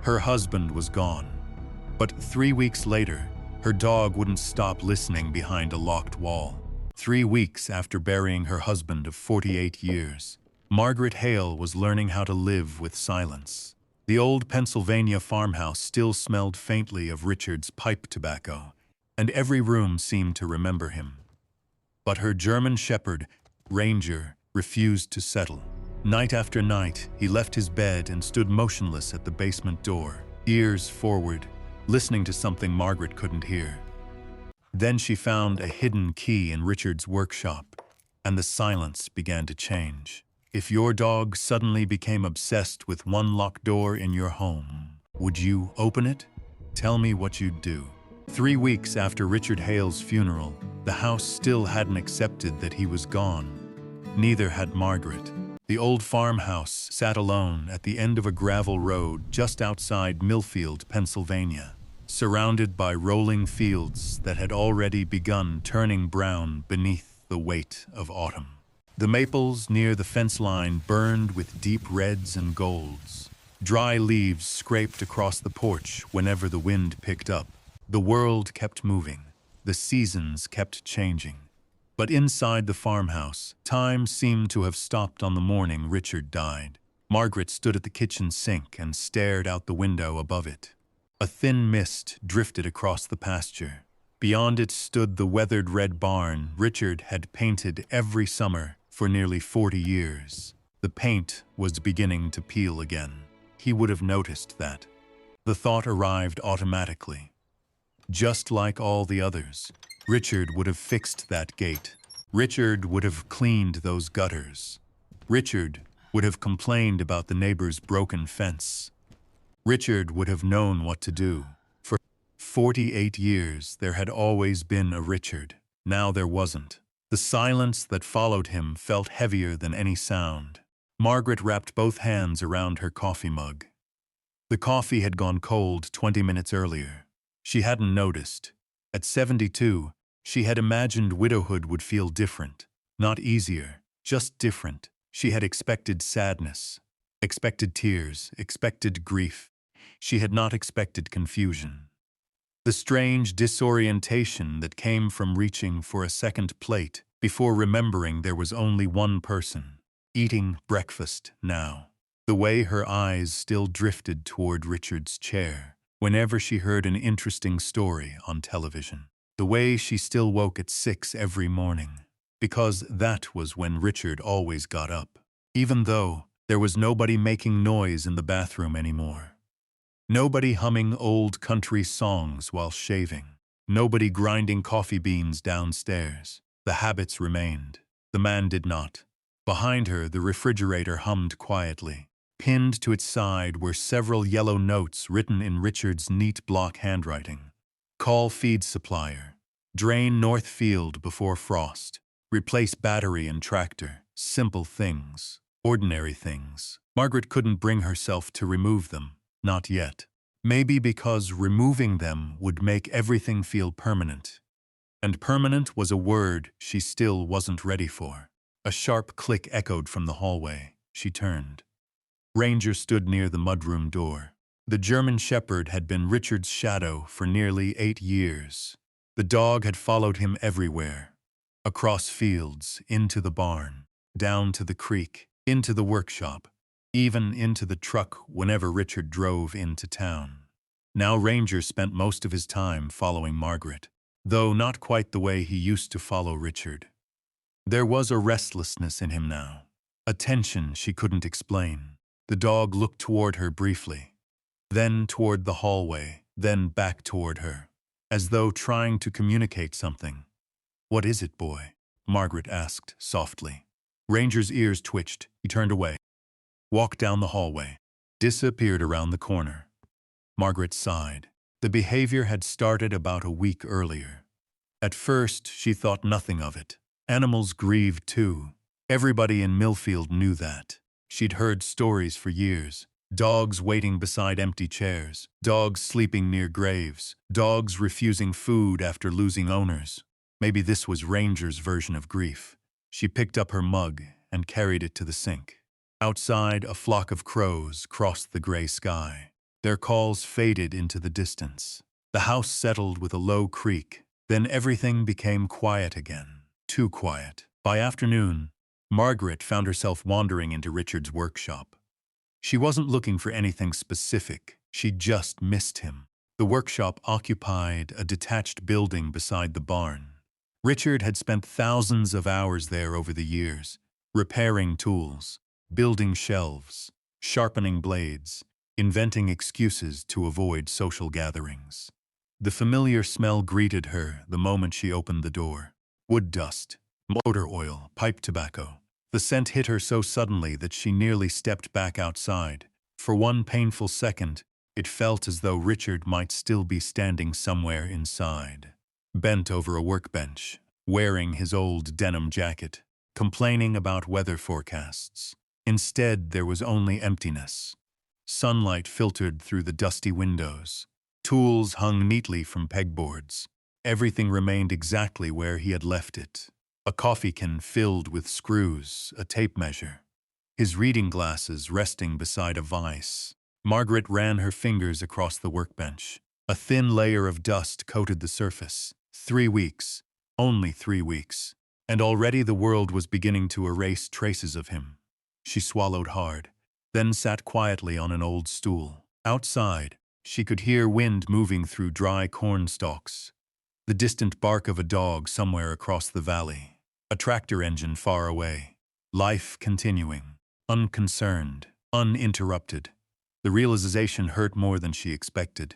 Her husband was gone. But 3 weeks later, her dog wouldn't stop listening behind a locked wall. 3 weeks after burying her husband of 48 years, Margaret Hale was learning how to live with silence. The old Pennsylvania farmhouse still smelled faintly of Richard's pipe tobacco, and every room seemed to remember him. But her German shepherd, Ranger, refused to settle. Night after night, he left his bed and stood motionless at the basement door, ears forward, listening to something Margaret couldn't hear. Then she found a hidden key in Richard's workshop, and the silence began to change. If your dog suddenly became obsessed with one locked door in your home, would you open it? Tell me what you'd do. 3 weeks after Richard Hale's funeral, the house still hadn't accepted that he was gone. Neither had Margaret. The old farmhouse sat alone at the end of a gravel road just outside Millfield, Pennsylvania, surrounded by rolling fields that had already begun turning brown beneath the weight of autumn. The maples near the fence line burned with deep reds and golds. Dry leaves scraped across the porch whenever the wind picked up. The world kept moving. The seasons kept changing. But inside the farmhouse, time seemed to have stopped on the morning Richard died. Margaret stood at the kitchen sink and stared out the window above it. A thin mist drifted across the pasture. Beyond it stood the weathered red barn Richard had painted every summer for nearly 40 years. The paint was beginning to peel again. He would have noticed that. The thought arrived automatically. Just like all the others, Richard would have fixed that gate. Richard would have cleaned those gutters. Richard would have complained about the neighbor's broken fence. Richard would have known what to do. For 48 years, there had always been a Richard. Now there wasn't. The silence that followed him felt heavier than any sound. Margaret wrapped both hands around her coffee mug. The coffee had gone cold 20 minutes earlier. She hadn't noticed. At 72, she had imagined widowhood would feel different. Not easier, just different. She had expected sadness, expected tears, expected grief. She had not expected confusion. The strange disorientation that came from reaching for a second plate before remembering there was only one person, eating breakfast now. The way her eyes still drifted toward Richard's chair whenever she heard an interesting story on television. The way she still woke at 6 every morning, because that was when Richard always got up, even though there was nobody making noise in the bathroom anymore. Nobody humming old country songs while shaving. Nobody grinding coffee beans downstairs. The habits remained. The man did not. Behind her, the refrigerator hummed quietly. Pinned to its side were several yellow notes written in Richard's neat block handwriting. Call feed supplier. Drain north field before frost. Replace battery and tractor. Simple things. Ordinary things. Margaret couldn't bring herself to remove them. Not yet. Maybe because removing them would make everything feel permanent. And permanent was a word she still wasn't ready for. A sharp click echoed from the hallway. She turned. Ranger stood near the mudroom door. The German shepherd had been Richard's shadow for nearly 8 years. The dog had followed him everywhere. Across fields, into the barn, down to the creek, into the workshop, even into the truck whenever Richard drove into town. Now Ranger spent most of his time following Margaret, though not quite the way he used to follow Richard. There was a restlessness in him now, a tension she couldn't explain. The dog looked toward her briefly, then toward the hallway, then back toward her, as though trying to communicate something. "What is it, boy?" Margaret asked softly. Ranger's ears twitched. He turned away, walked down the hallway, disappeared around the corner. Margaret sighed. The behavior had started about a week earlier. At first, she thought nothing of it. Animals grieved too. Everybody in Millfield knew that. She'd heard stories for years. Dogs waiting beside empty chairs. Dogs sleeping near graves. Dogs refusing food after losing owners. Maybe this was Ranger's version of grief. She picked up her mug and carried it to the sink. Outside, a flock of crows crossed the gray sky. Their calls faded into the distance. The house settled with a low creak. Then everything became quiet again. Too quiet. By afternoon, Margaret found herself wandering into Richard's workshop. She wasn't looking for anything specific. She just missed him. The workshop occupied a detached building beside the barn. Richard had spent thousands of hours there over the years, repairing tools, building shelves, sharpening blades, inventing excuses to avoid social gatherings. The familiar smell greeted her the moment she opened the door. Wood dust, motor oil, pipe tobacco. The scent hit her so suddenly that she nearly stepped back outside. For one painful second, it felt as though Richard might still be standing somewhere inside, bent over a workbench, wearing his old denim jacket, complaining about weather forecasts. Instead, there was only emptiness. Sunlight filtered through the dusty windows. Tools hung neatly from pegboards. Everything remained exactly where he had left it. A coffee can filled with screws, a tape measure. His reading glasses resting beside a vise. Margaret ran her fingers across the workbench. A thin layer of dust coated the surface. 3 weeks. Only 3 weeks. And already the world was beginning to erase traces of him. She swallowed hard, then sat quietly on an old stool. Outside, she could hear wind moving through dry corn stalks. The distant bark of a dog somewhere across the valley. A tractor engine far away. Life continuing. Unconcerned. Uninterrupted. The realization hurt more than she expected.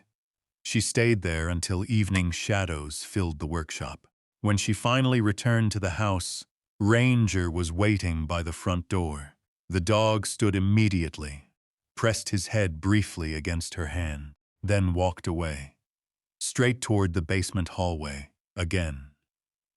She stayed there until evening shadows filled the workshop. When she finally returned to the house, Ranger was waiting by the front door. The dog stood immediately, pressed his head briefly against her hand, then walked away. Straight toward the basement hallway, again.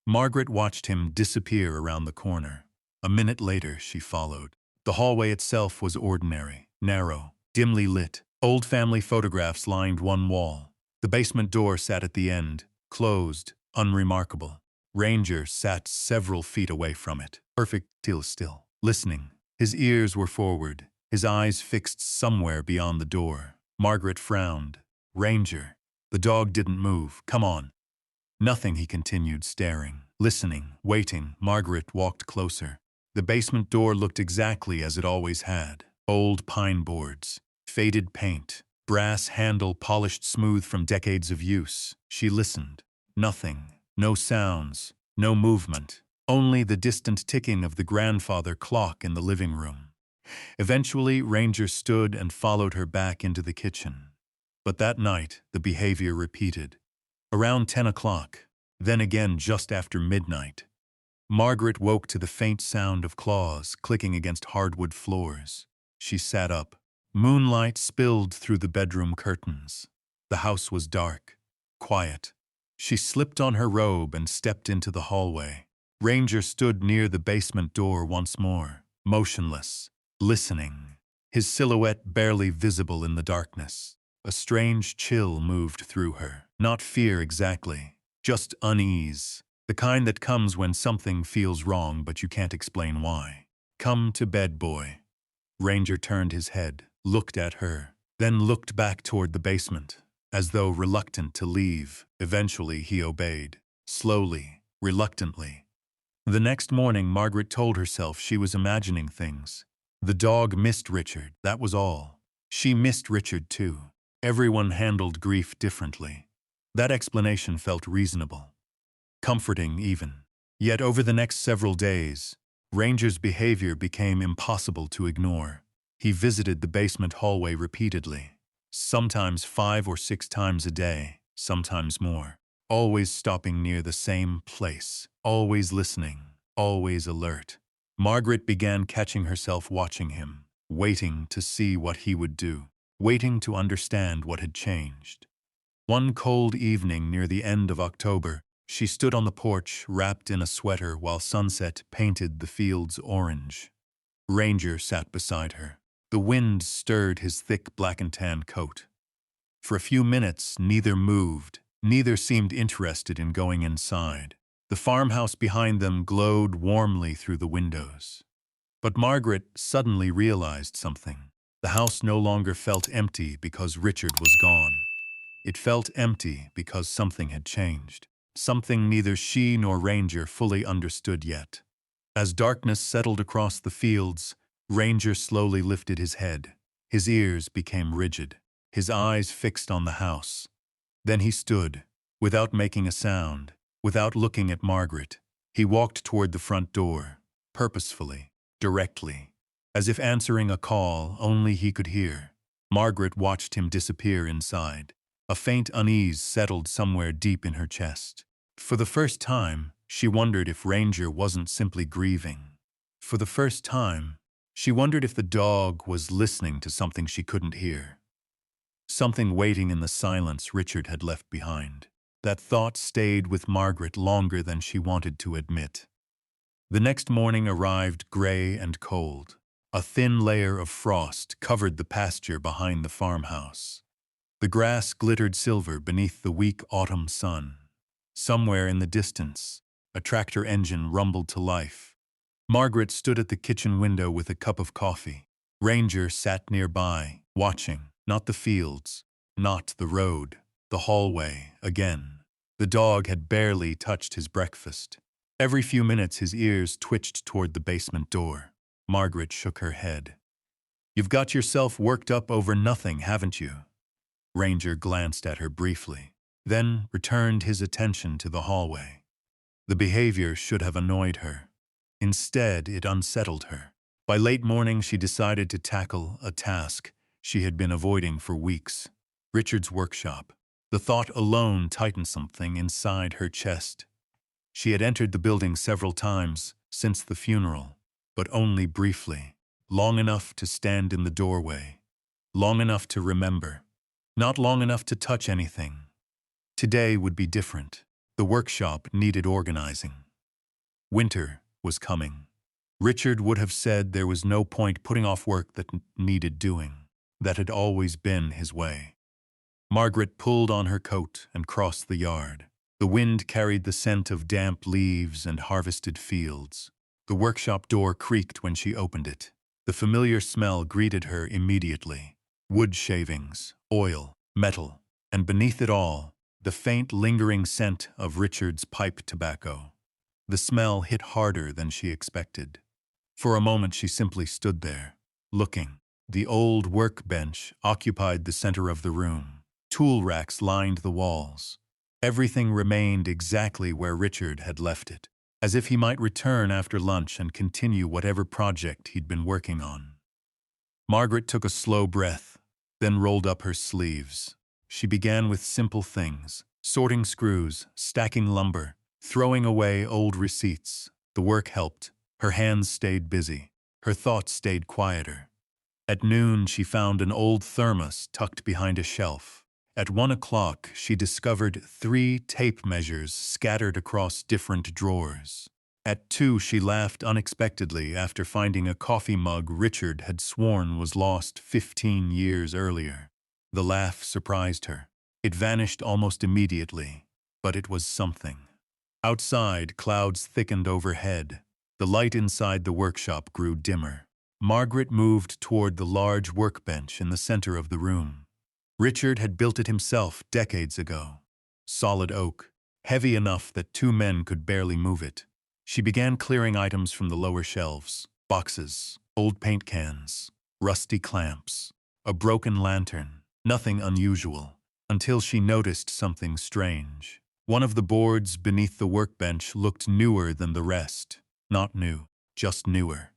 Margaret watched him disappear around the corner. A minute later, she followed. The hallway itself was ordinary, narrow, dimly lit. Old family photographs lined one wall. The basement door sat at the end, closed, unremarkable. Ranger sat several feet away from it, perfect still, listening. His ears were forward, his eyes fixed somewhere beyond the door. Margaret frowned. Ranger. The dog didn't move. Come on. Nothing, he continued, staring, listening, waiting. Margaret walked closer. The basement door looked exactly as it always had. Old pine boards, faded paint, brass handle polished smooth from decades of use. She listened. Nothing. No sounds. No movement. Only the distant ticking of the grandfather clock in the living room. Eventually, Ranger stood and followed her back into the kitchen. But that night, the behavior repeated. Around 10 o'clock, then again just after midnight, Margaret woke to the faint sound of claws clicking against hardwood floors. She sat up. Moonlight spilled through the bedroom curtains. The house was dark, quiet. She slipped on her robe and stepped into the hallway. Ranger stood near the basement door once more, motionless, listening, his silhouette barely visible in the darkness. A strange chill moved through her. Not fear exactly, just unease. The kind that comes when something feels wrong but you can't explain why. Come to bed, boy. Ranger turned his head, looked at her, then looked back toward the basement, as though reluctant to leave. Eventually he obeyed, slowly, reluctantly. The next morning, Margaret told herself she was imagining things. The dog missed Richard, that was all. She missed Richard too. Everyone handled grief differently. That explanation felt reasonable. Comforting even. Yet over the next several days, Ranger's behavior became impossible to ignore. He visited the basement hallway repeatedly, sometimes 5 or 6 times a day, sometimes more. Always stopping near the same place, always listening, always alert. Margaret began catching herself watching him, waiting to see what he would do, waiting to understand what had changed. One cold evening near the end of October, she stood on the porch, wrapped in a sweater while sunset painted the fields orange. Ranger sat beside her. The wind stirred his thick black and tan coat. For a few minutes, neither moved. Neither seemed interested in going inside. The farmhouse behind them glowed warmly through the windows. But Margaret suddenly realized something. The house no longer felt empty because Richard was gone. It felt empty because something had changed. Something neither she nor Ranger fully understood yet. As darkness settled across the fields, Ranger slowly lifted his head. His ears became rigid, his eyes fixed on the house. Then he stood, without making a sound, without looking at Margaret. He walked toward the front door, purposefully, directly, as if answering a call only he could hear. Margaret watched him disappear inside. A faint unease settled somewhere deep in her chest. For the first time, she wondered if Ranger wasn't simply grieving. For the first time, she wondered if the dog was listening to something she couldn't hear. Something waiting in the silence Richard had left behind. That thought stayed with Margaret longer than she wanted to admit. The next morning arrived gray and cold. A thin layer of frost covered the pasture behind the farmhouse. The grass glittered silver beneath the weak autumn sun. Somewhere in the distance, a tractor engine rumbled to life. Margaret stood at the kitchen window with a cup of coffee. Ranger sat nearby, watching, not the fields, not the road, the hallway again. The dog had barely touched his breakfast. Every few minutes his ears twitched toward the basement door. Margaret shook her head. "You've got yourself worked up over nothing, haven't you?" Ranger glanced at her briefly, then returned his attention to the hallway. The behavior should have annoyed her. Instead, it unsettled her. By late morning, she decided to tackle a task she had been avoiding for weeks. Richard's workshop. The thought alone tightened something inside her chest. She had entered the building several times since the funeral, but only briefly, long enough to stand in the doorway, long enough to remember, not long enough to touch anything. Today would be different. The workshop needed organizing. Winter was coming. Richard would have said there was no point putting off work that needed doing. That had always been his way. Margaret pulled on her coat and crossed the yard. The wind carried the scent of damp leaves and harvested fields. The workshop door creaked when she opened it. The familiar smell greeted her immediately. Wood shavings, oil, metal, and beneath it all, the faint lingering scent of Richard's pipe tobacco. The smell hit harder than she expected. For a moment she simply stood there, looking. The old workbench occupied the center of the room. Tool racks lined the walls. Everything remained exactly where Richard had left it, as if he might return after lunch and continue whatever project he'd been working on. Margaret took a slow breath, then rolled up her sleeves. She began with simple things, sorting screws, stacking lumber, throwing away old receipts. The work helped. Her hands stayed busy. Her thoughts stayed quieter. At noon, she found an old thermos tucked behind a shelf. At 1 o'clock, she discovered 3 tape measures scattered across different drawers. At 2, she laughed unexpectedly after finding a coffee mug Richard had sworn was lost 15 years earlier. The laugh surprised her. It vanished almost immediately, but it was something. Outside, clouds thickened overhead. The light inside the workshop grew dimmer. Margaret moved toward the large workbench in the center of the room. Richard had built it himself decades ago. Solid oak, heavy enough that 2 men could barely move it. She began clearing items from the lower shelves. Boxes, old paint cans, rusty clamps, a broken lantern. Nothing unusual, until she noticed something strange. One of the boards beneath the workbench looked newer than the rest. Not new, just newer.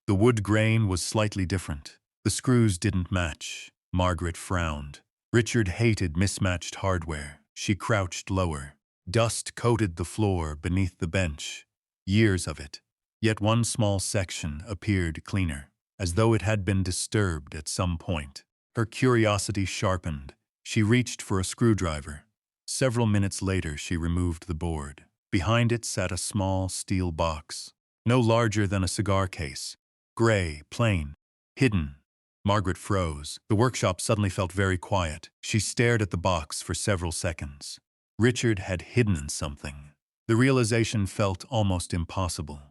The wood grain was slightly different. The screws didn't match. Margaret frowned. Richard hated mismatched hardware. She crouched lower. Dust coated the floor beneath the bench. Years of it. Yet one small section appeared cleaner, as though it had been disturbed at some point. Her curiosity sharpened. She reached for a screwdriver. Several minutes later, she removed the board. Behind it sat a small steel box, no larger than a cigar case. Gray, plain, hidden. Margaret froze. The workshop suddenly felt very quiet. She stared at the box for several seconds. Richard had hidden something. The realization felt almost impossible.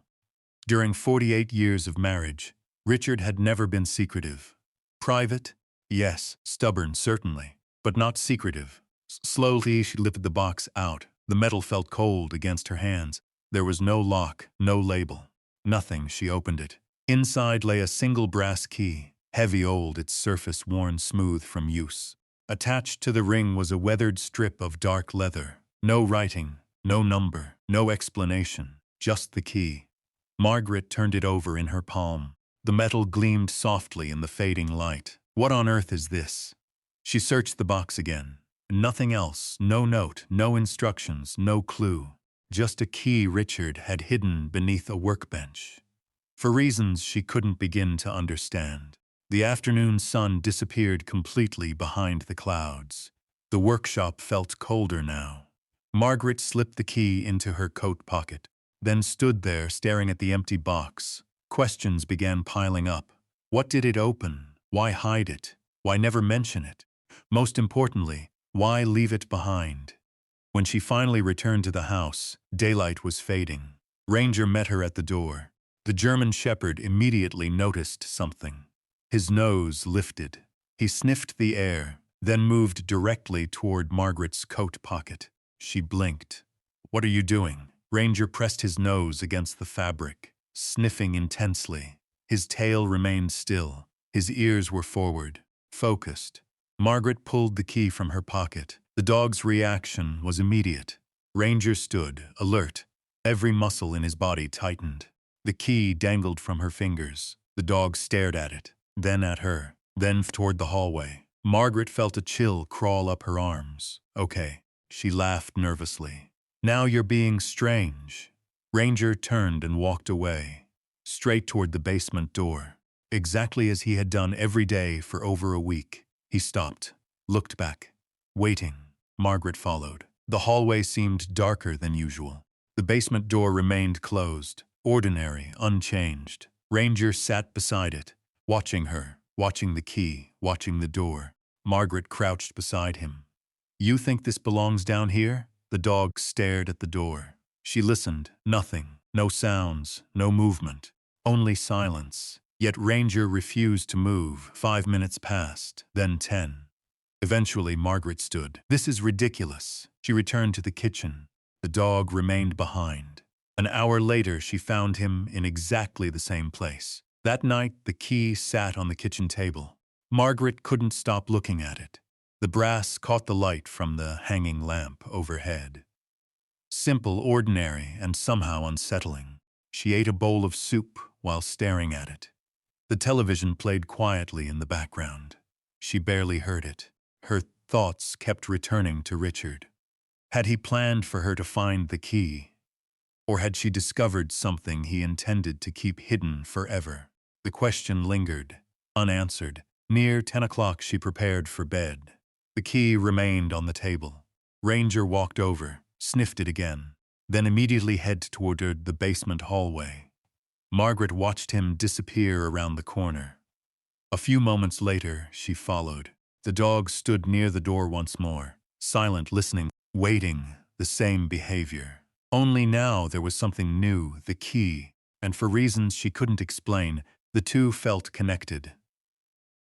During 48 years of marriage, Richard had never been secretive. Private? Yes. Stubborn, certainly. But not secretive. Slowly, she lifted the box out. The metal felt cold against her hands. There was no lock, no label. Nothing. She opened it. Inside lay a single brass key, heavy old, its surface worn smooth from use. Attached to the ring was a weathered strip of dark leather. No writing, no number, no explanation, just the key. Margaret turned it over in her palm. The metal gleamed softly in the fading light. What on earth is this? She searched the box again. Nothing else, no note, no instructions, no clue. Just a key Richard had hidden beneath a workbench. For reasons she couldn't begin to understand. The afternoon sun disappeared completely behind the clouds. The workshop felt colder now. Margaret slipped the key into her coat pocket, then stood there staring at the empty box. Questions began piling up. What did it open? Why hide it? Why never mention it? Most importantly, why leave it behind? When she finally returned to the house, daylight was fading. Ranger met her at the door. The German shepherd immediately noticed something. His nose lifted. He sniffed the air, then moved directly toward Margaret's coat pocket. She blinked. "What are you doing?" Ranger pressed his nose against the fabric, sniffing intensely. His tail remained still. His ears were forward, focused. Margaret pulled the key from her pocket. The dog's reaction was immediate. Ranger stood, alert. Every muscle in his body tightened. The key dangled from her fingers. The dog stared at it, then at her, then toward the hallway. Margaret felt a chill crawl up her arms. "Okay," she laughed nervously. "Now you're being strange." Ranger turned and walked away, straight toward the basement door. Exactly as he had done every day for over a week. He stopped, looked back, waiting. Margaret followed. The hallway seemed darker than usual. The basement door remained closed, ordinary, unchanged. Ranger sat beside it, watching her, watching the key, watching the door. Margaret crouched beside him. "You think this belongs down here?" The dog stared at the door. She listened. Nothing. No sounds, no movement. Only silence. Yet Ranger refused to move. 5 minutes passed, then 10. Eventually, Margaret stood. "This is ridiculous." She returned to the kitchen. The dog remained behind. An hour later, she found him in exactly the same place. That night, the key sat on the kitchen table. Margaret couldn't stop looking at it. The brass caught the light from the hanging lamp overhead. Simple, ordinary, and somehow unsettling. She ate a bowl of soup while staring at it. The television played quietly in the background. She barely heard it. Her thoughts kept returning to Richard. Had he planned for her to find the key? Or had she discovered something he intended to keep hidden forever? The question lingered, unanswered. Near 10 o'clock, she prepared for bed. The key remained on the table. Ranger walked over, sniffed it again, then immediately headed toward the basement hallway. Margaret watched him disappear around the corner. A few moments later, she followed. The dog stood near the door once more, silent, listening, waiting, the same behavior. Only now there was something new, the key, and for reasons she couldn't explain, the two felt connected.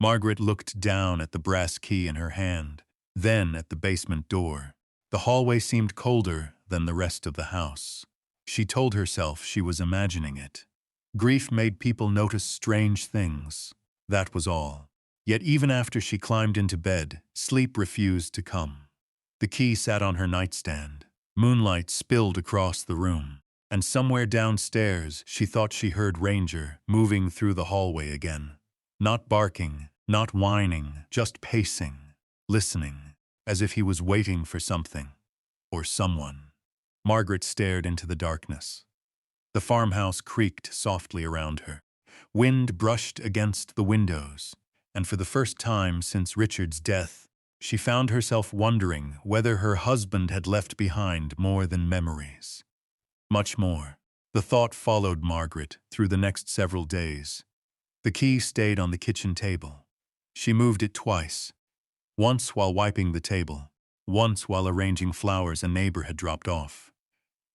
Margaret looked down at the brass key in her hand, then at the basement door. The hallway seemed colder than the rest of the house. She told herself she was imagining it. Grief made people notice strange things. That was all. Yet even after she climbed into bed, sleep refused to come. The key sat on her nightstand. Moonlight spilled across the room, and somewhere downstairs she thought she heard Ranger moving through the hallway again. Not barking, not whining, just pacing, listening, as if he was waiting for something, or someone. Margaret stared into the darkness. The farmhouse creaked softly around her. Wind brushed against the windows, and for the first time since Richard's death, she found herself wondering whether her husband had left behind more than memories. Much more. The thought followed Margaret through the next several days. The key stayed on the kitchen table. She moved it twice, once while wiping the table, once while arranging flowers a neighbor had dropped off.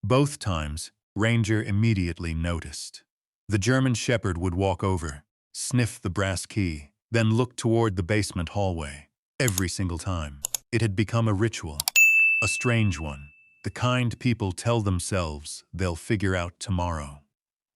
Both times, Ranger immediately noticed. The German shepherd would walk over, sniff the brass key, then looked toward the basement hallway. Every single time. It had become a ritual, a strange one, the kind people tell themselves they'll figure out tomorrow.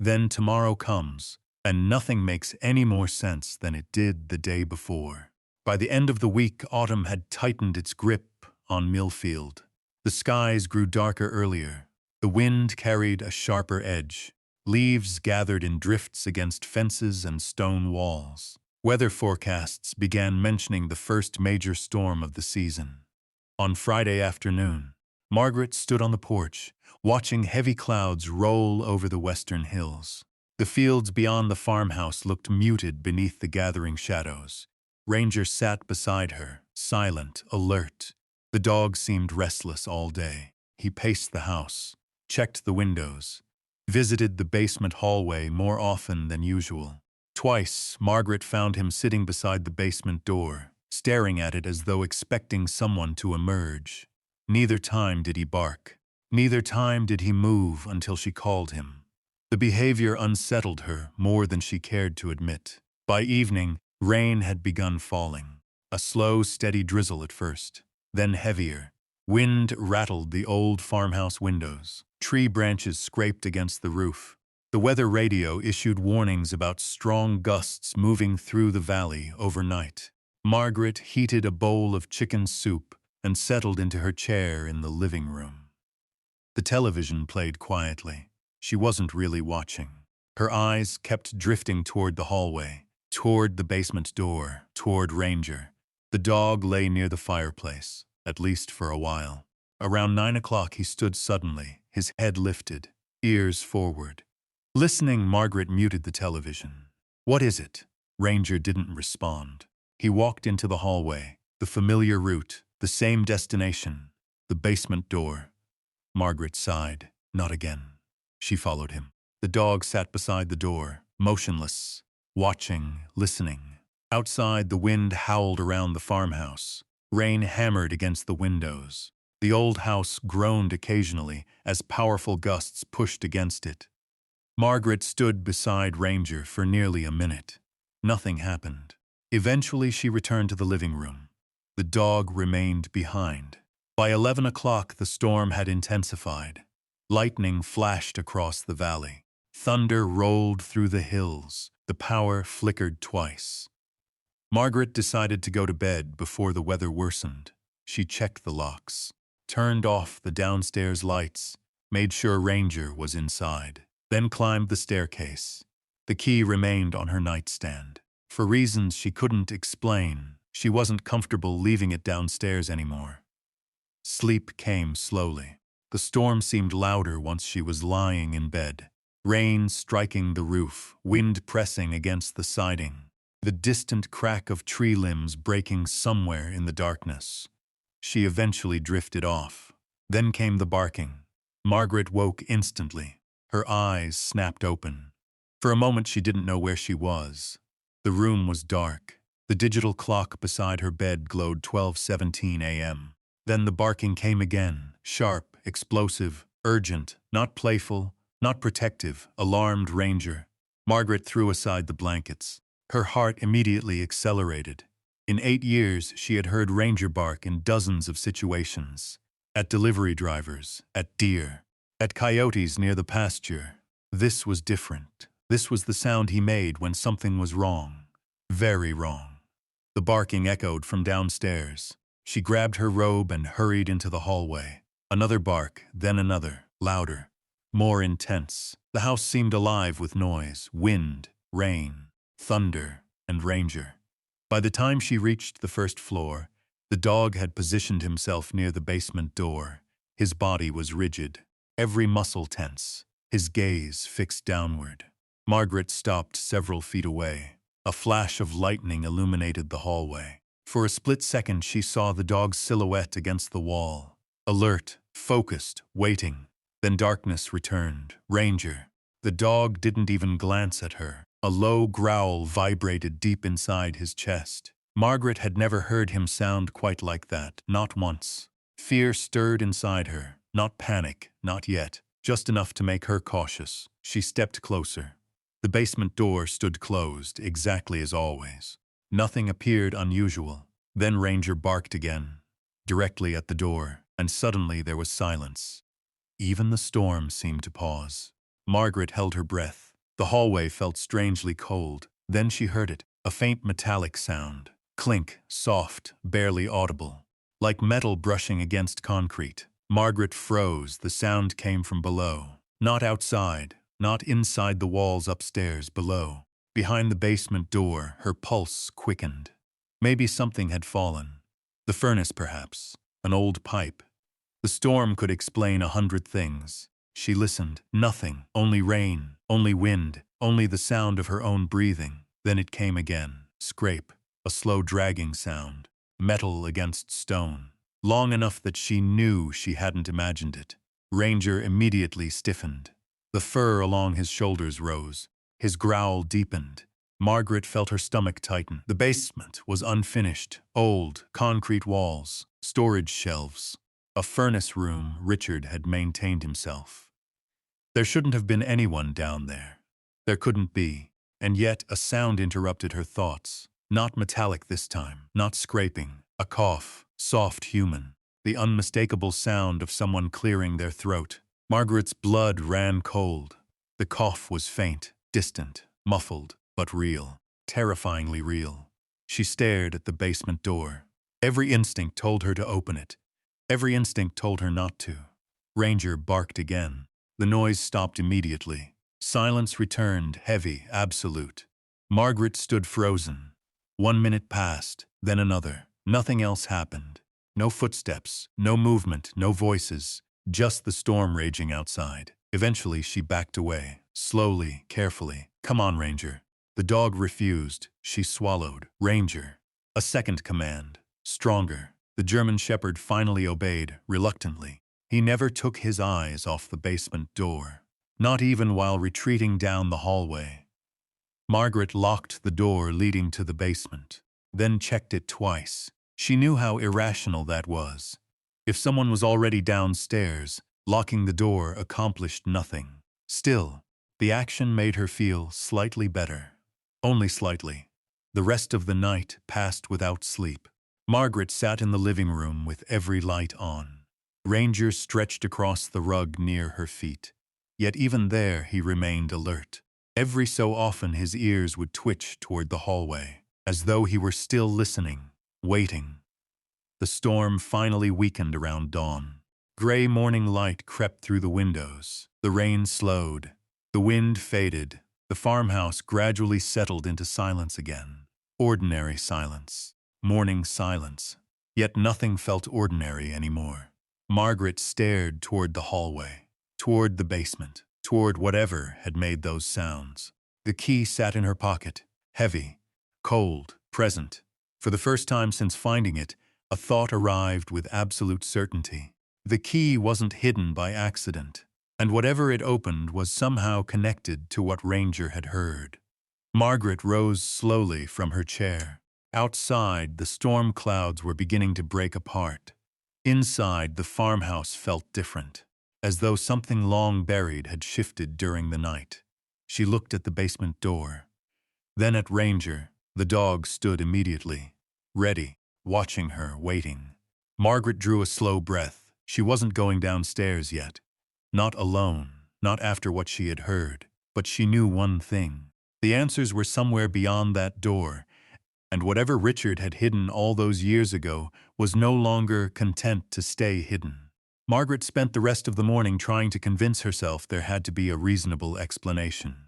Then tomorrow comes, and nothing makes any more sense than it did the day before. By the end of the week, autumn had tightened its grip on Millfield. The skies grew darker earlier. The wind carried a sharper edge. Leaves gathered in drifts against fences and stone walls. Weather forecasts began mentioning the first major storm of the season. On Friday afternoon, Margaret stood on the porch, watching heavy clouds roll over the western hills. The fields beyond the farmhouse looked muted beneath the gathering shadows. Ranger sat beside her, silent, alert. The dog seemed restless all day. He paced the house, checked the windows, visited the basement hallway more often than usual. Twice, Margaret found him sitting beside the basement door, staring at it as though expecting someone to emerge. Neither time did he bark. Neither time did he move until she called him. The behavior unsettled her more than she cared to admit. By evening, rain had begun falling. A slow, steady drizzle at first, then heavier. Wind rattled the old farmhouse windows. Tree branches scraped against the roof. The weather radio issued warnings about strong gusts moving through the valley overnight. Margaret heated a bowl of chicken soup and settled into her chair in the living room. The television played quietly. She wasn't really watching. Her eyes kept drifting toward the hallway, toward the basement door, toward Ranger. The dog lay near the fireplace, at least for a while. Around 9 o'clock he stood suddenly, his head lifted, ears forward. Listening, Margaret muted the television. "What is it?" Ranger didn't respond. He walked into the hallway, the familiar route, the same destination, the basement door. Margaret sighed. Not again. She followed him. The dog sat beside the door, motionless, watching, listening. Outside, the wind howled around the farmhouse. Rain hammered against the windows. The old house groaned occasionally as powerful gusts pushed against it. Margaret stood beside Ranger for nearly a minute. Nothing happened. Eventually, she returned to the living room. The dog remained behind. By 11 o'clock, the storm had intensified. Lightning flashed across the valley. Thunder rolled through the hills. The power flickered twice. Margaret decided to go to bed before the weather worsened. She checked the locks, turned off the downstairs lights, made sure Ranger was inside, then climbed the staircase. The key remained on her nightstand. For reasons she couldn't explain, she wasn't comfortable leaving it downstairs anymore. Sleep came slowly. The storm seemed louder once she was lying in bed. Rain striking the roof, wind pressing against the siding, the distant crack of tree limbs breaking somewhere in the darkness. She eventually drifted off. Then came the barking. Margaret woke instantly. Her eyes snapped open. For a moment she didn't know where she was. The room was dark. The digital clock beside her bed glowed 12:17 a.m. Then the barking came again, sharp, explosive, urgent, not playful, not protective, alarmed Ranger. Margaret threw aside the blankets. Her heart immediately accelerated. In 8 years, she had heard Ranger bark in dozens of situations. At delivery drivers, at deer, at coyotes near the pasture. This was different. This was the sound he made when something was wrong. Very wrong. The barking echoed from downstairs. She grabbed her robe and hurried into the hallway. Another bark, then another, louder, more intense. The house seemed alive with noise, wind, rain, thunder, and Ranger. By the time she reached the first floor, the dog had positioned himself near the basement door. His body was rigid, every muscle tense, his gaze fixed downward. Margaret stopped several feet away. A flash of lightning illuminated the hallway. For a split second, she saw the dog's silhouette against the wall. Alert, focused, waiting. Then darkness returned. Ranger. The dog didn't even glance at her. A low growl vibrated deep inside his chest. Margaret had never heard him sound quite like that, not once. Fear stirred inside her. Not panic, not yet. Just enough to make her cautious. She stepped closer. The basement door stood closed, exactly as always. Nothing appeared unusual. Then Ranger barked again, directly at the door, and suddenly there was silence. Even the storm seemed to pause. Margaret held her breath. The hallway felt strangely cold. Then she heard it, a faint metallic sound. Clink, soft, barely audible, like metal brushing against concrete. Margaret froze. The sound came from below. Not outside, not inside the walls upstairs, below. Behind the basement door, her pulse quickened. Maybe something had fallen. The furnace, perhaps. An old pipe. The storm could explain 100 things. She listened. Nothing. Only rain. Only wind. Only the sound of her own breathing. Then it came again. Scrape. A slow dragging sound. Metal against stone. Long enough that she knew she hadn't imagined it. Ranger immediately stiffened. The fur along his shoulders rose. His growl deepened. Margaret felt her stomach tighten. The basement was unfinished. Old, concrete walls. Storage shelves. A furnace room Richard had maintained himself. There shouldn't have been anyone down there. There couldn't be. And yet a sound interrupted her thoughts. Not metallic this time. Not scraping. A cough. Soft, human. The unmistakable sound of someone clearing their throat. Margaret's blood ran cold. The cough was faint, distant, muffled, but real. Terrifyingly real. She stared at the basement door. Every instinct told her to open it. Every instinct told her not to. Ranger barked again. The noise stopped immediately. Silence returned, heavy, absolute. Margaret stood frozen. 1 minute passed, then another. Nothing else happened. No footsteps, no movement, no voices, just the storm raging outside. Eventually, she backed away, slowly, carefully. "Come on, Ranger." The dog refused. She swallowed. "Ranger." A second command. Stronger. The German shepherd finally obeyed, reluctantly. He never took his eyes off the basement door. Not even while retreating down the hallway. Margaret locked the door leading to the basement, then checked it twice. She knew how irrational that was. If someone was already downstairs, locking the door accomplished nothing. Still, the action made her feel slightly better. Only slightly. The rest of the night passed without sleep. Margaret sat in the living room with every light on. Ranger stretched across the rug near her feet. Yet even there he remained alert. Every so often his ears would twitch toward the hallway, as though he were still listening, waiting. The storm finally weakened around dawn. Gray morning light crept through the windows. The rain slowed. The wind faded. The farmhouse gradually settled into silence again. Ordinary silence. Morning silence. Yet nothing felt ordinary anymore. Margaret stared toward the hallway, toward the basement, toward whatever had made those sounds. The key sat in her pocket, heavy, cold, present. For the first time since finding it, a thought arrived with absolute certainty. The key wasn't hidden by accident, and whatever it opened was somehow connected to what Ranger had heard. Margaret rose slowly from her chair. Outside, the storm clouds were beginning to break apart. Inside, the farmhouse felt different, as though something long buried had shifted during the night. She looked at the basement door. Then at Ranger. The dog stood immediately, ready, watching her, waiting. Margaret drew a slow breath. She wasn't going downstairs yet. Not alone, not after what she had heard. But she knew one thing. The answers were somewhere beyond that door, and whatever Richard had hidden all those years ago was no longer content to stay hidden. Margaret spent the rest of the morning trying to convince herself there had to be a reasonable explanation.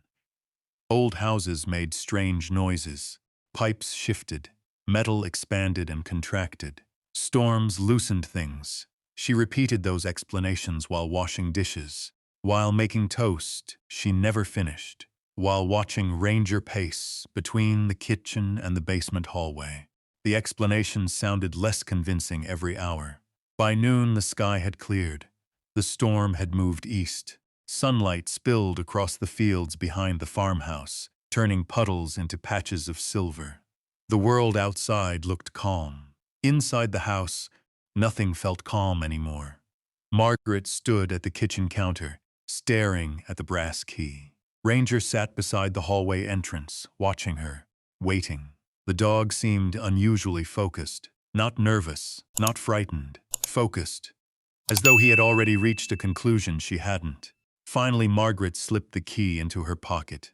Old houses made strange noises. Pipes shifted. Metal expanded and contracted. Storms loosened things. She repeated those explanations while washing dishes. While making toast, she never finished. While watching Ranger pace between the kitchen and the basement hallway. The explanations sounded less convincing every hour. By noon, the sky had cleared. The storm had moved east. Sunlight spilled across the fields behind the farmhouse, turning puddles into patches of silver. The world outside looked calm. Inside the house, nothing felt calm anymore. Margaret stood at the kitchen counter, staring at the brass key. Ranger sat beside the hallway entrance, watching her, waiting. The dog seemed unusually focused, not nervous, not frightened, focused, as though he had already reached a conclusion she hadn't. Finally, Margaret slipped the key into her pocket.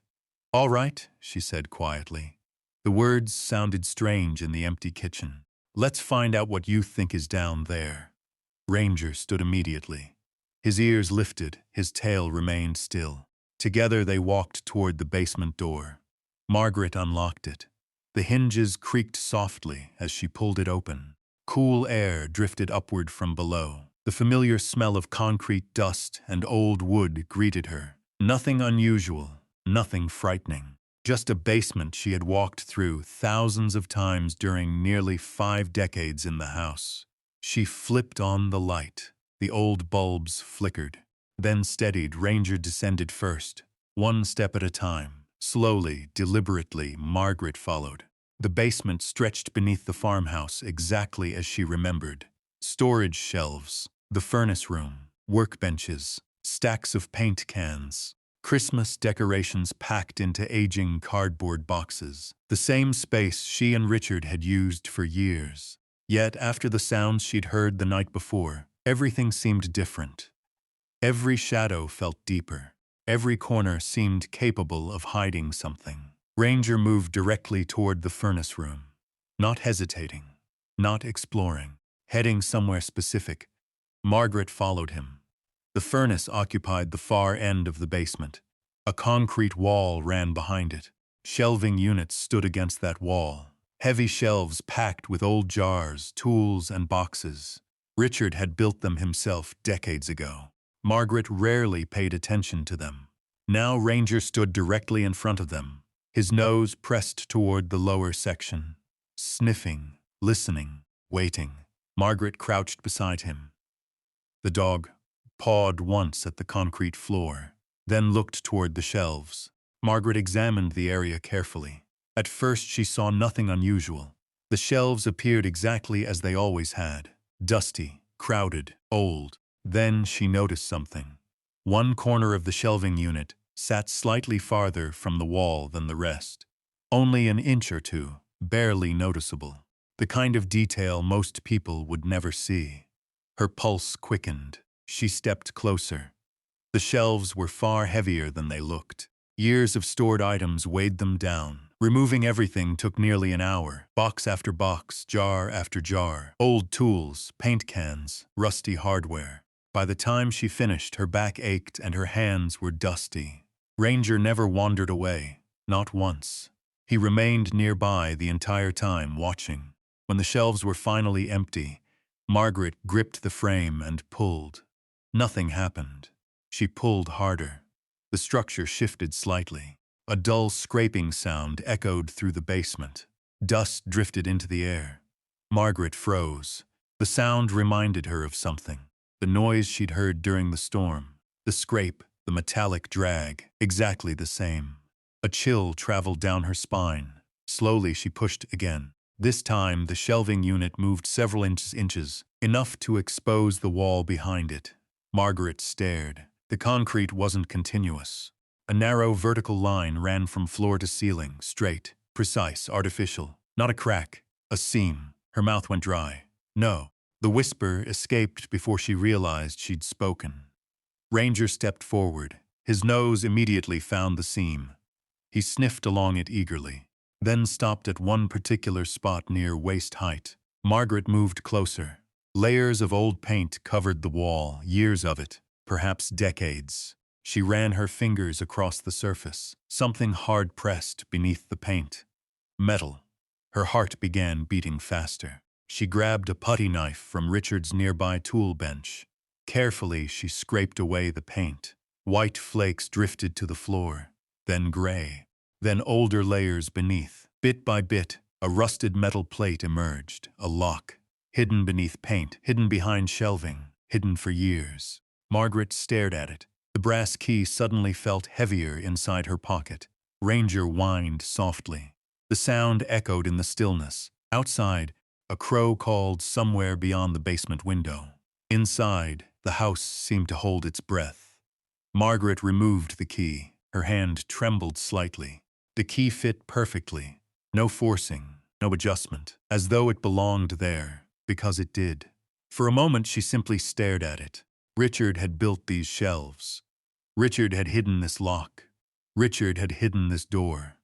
"All right," she said quietly. The words sounded strange in the empty kitchen. "Let's find out what you think is down there." Ranger stood immediately. His ears lifted, his tail remained still. Together they walked toward the basement door. Margaret unlocked it. The hinges creaked softly as she pulled it open. Cool air drifted upward from below. The familiar smell of concrete dust and old wood greeted her. Nothing unusual, nothing frightening. Just a basement she had walked through thousands of times during nearly 5 decades in the house. She flipped on the light. The old bulbs flickered. Then steadied, Ranger descended first. One step at a time. Slowly, deliberately, Margaret followed. The basement stretched beneath the farmhouse exactly as she remembered. Storage shelves, the furnace room, workbenches, stacks of paint cans, Christmas decorations packed into aging cardboard boxes. The same space she and Richard had used for years. Yet, after the sounds she'd heard the night before, everything seemed different. Every shadow felt deeper. Every corner seemed capable of hiding something. Ranger moved directly toward the furnace room. Not hesitating, not exploring, heading somewhere specific. Margaret followed him. The furnace occupied the far end of the basement. A concrete wall ran behind it. Shelving units stood against that wall. Heavy shelves packed with old jars, tools, and boxes. Richard had built them himself decades ago. Margaret rarely paid attention to them. Now Ranger stood directly in front of them, his nose pressed toward the lower section. Sniffing, listening, waiting. Margaret crouched beside him. The dog pawed once at the concrete floor, then looked toward the shelves. Margaret examined the area carefully. At first she saw nothing unusual. The shelves appeared exactly as they always had. Dusty, crowded, old. Then she noticed something. One corner of the shelving unit sat slightly farther from the wall than the rest. Only an inch or two, barely noticeable. The kind of detail most people would never see. Her pulse quickened. She stepped closer. The shelves were far heavier than they looked. Years of stored items weighed them down. Removing everything took nearly an hour. Box after box, jar after jar. Old tools, paint cans, rusty hardware. By the time she finished, her back ached and her hands were dusty. Ranger never wandered away, not once. He remained nearby the entire time, watching. When the shelves were finally empty, Margaret gripped the frame and pulled. Nothing happened. She pulled harder. The structure shifted slightly. A dull scraping sound echoed through the basement. Dust drifted into the air. Margaret froze. The sound reminded her of something. The noise she'd heard during the storm. The scrape, the metallic drag, exactly the same. A chill traveled down her spine. Slowly she pushed again. This time the shelving unit moved several inches, enough to expose the wall behind it. Margaret stared. The concrete wasn't continuous. A narrow vertical line ran from floor to ceiling, straight, precise, artificial. Not a crack, a seam. Her mouth went dry. No. The whisper escaped before she realized she'd spoken. Ranger stepped forward. His nose immediately found the seam. He sniffed along it eagerly, then stopped at one particular spot near waist height. Margaret moved closer. Layers of old paint covered the wall, years of it, perhaps decades. She ran her fingers across the surface, something hard-pressed beneath the paint. Metal. Her heart began beating faster. She grabbed a putty knife from Richard's nearby tool bench. Carefully, she scraped away the paint. White flakes drifted to the floor, then gray, then older layers beneath. Bit by bit, a rusted metal plate emerged, a lock, hidden beneath paint, hidden behind shelving, hidden for years. Margaret stared at it. The brass key suddenly felt heavier inside her pocket. Ranger whined softly. The sound echoed in the stillness. Outside, a crow called somewhere beyond the basement window. Inside, the house seemed to hold its breath. Margaret removed the key. Her hand trembled slightly. The key fit perfectly. No forcing, no adjustment, as though it belonged there, because it did. For a moment she simply stared at it. Richard had built these shelves. Richard had hidden this lock. Richard had hidden this door.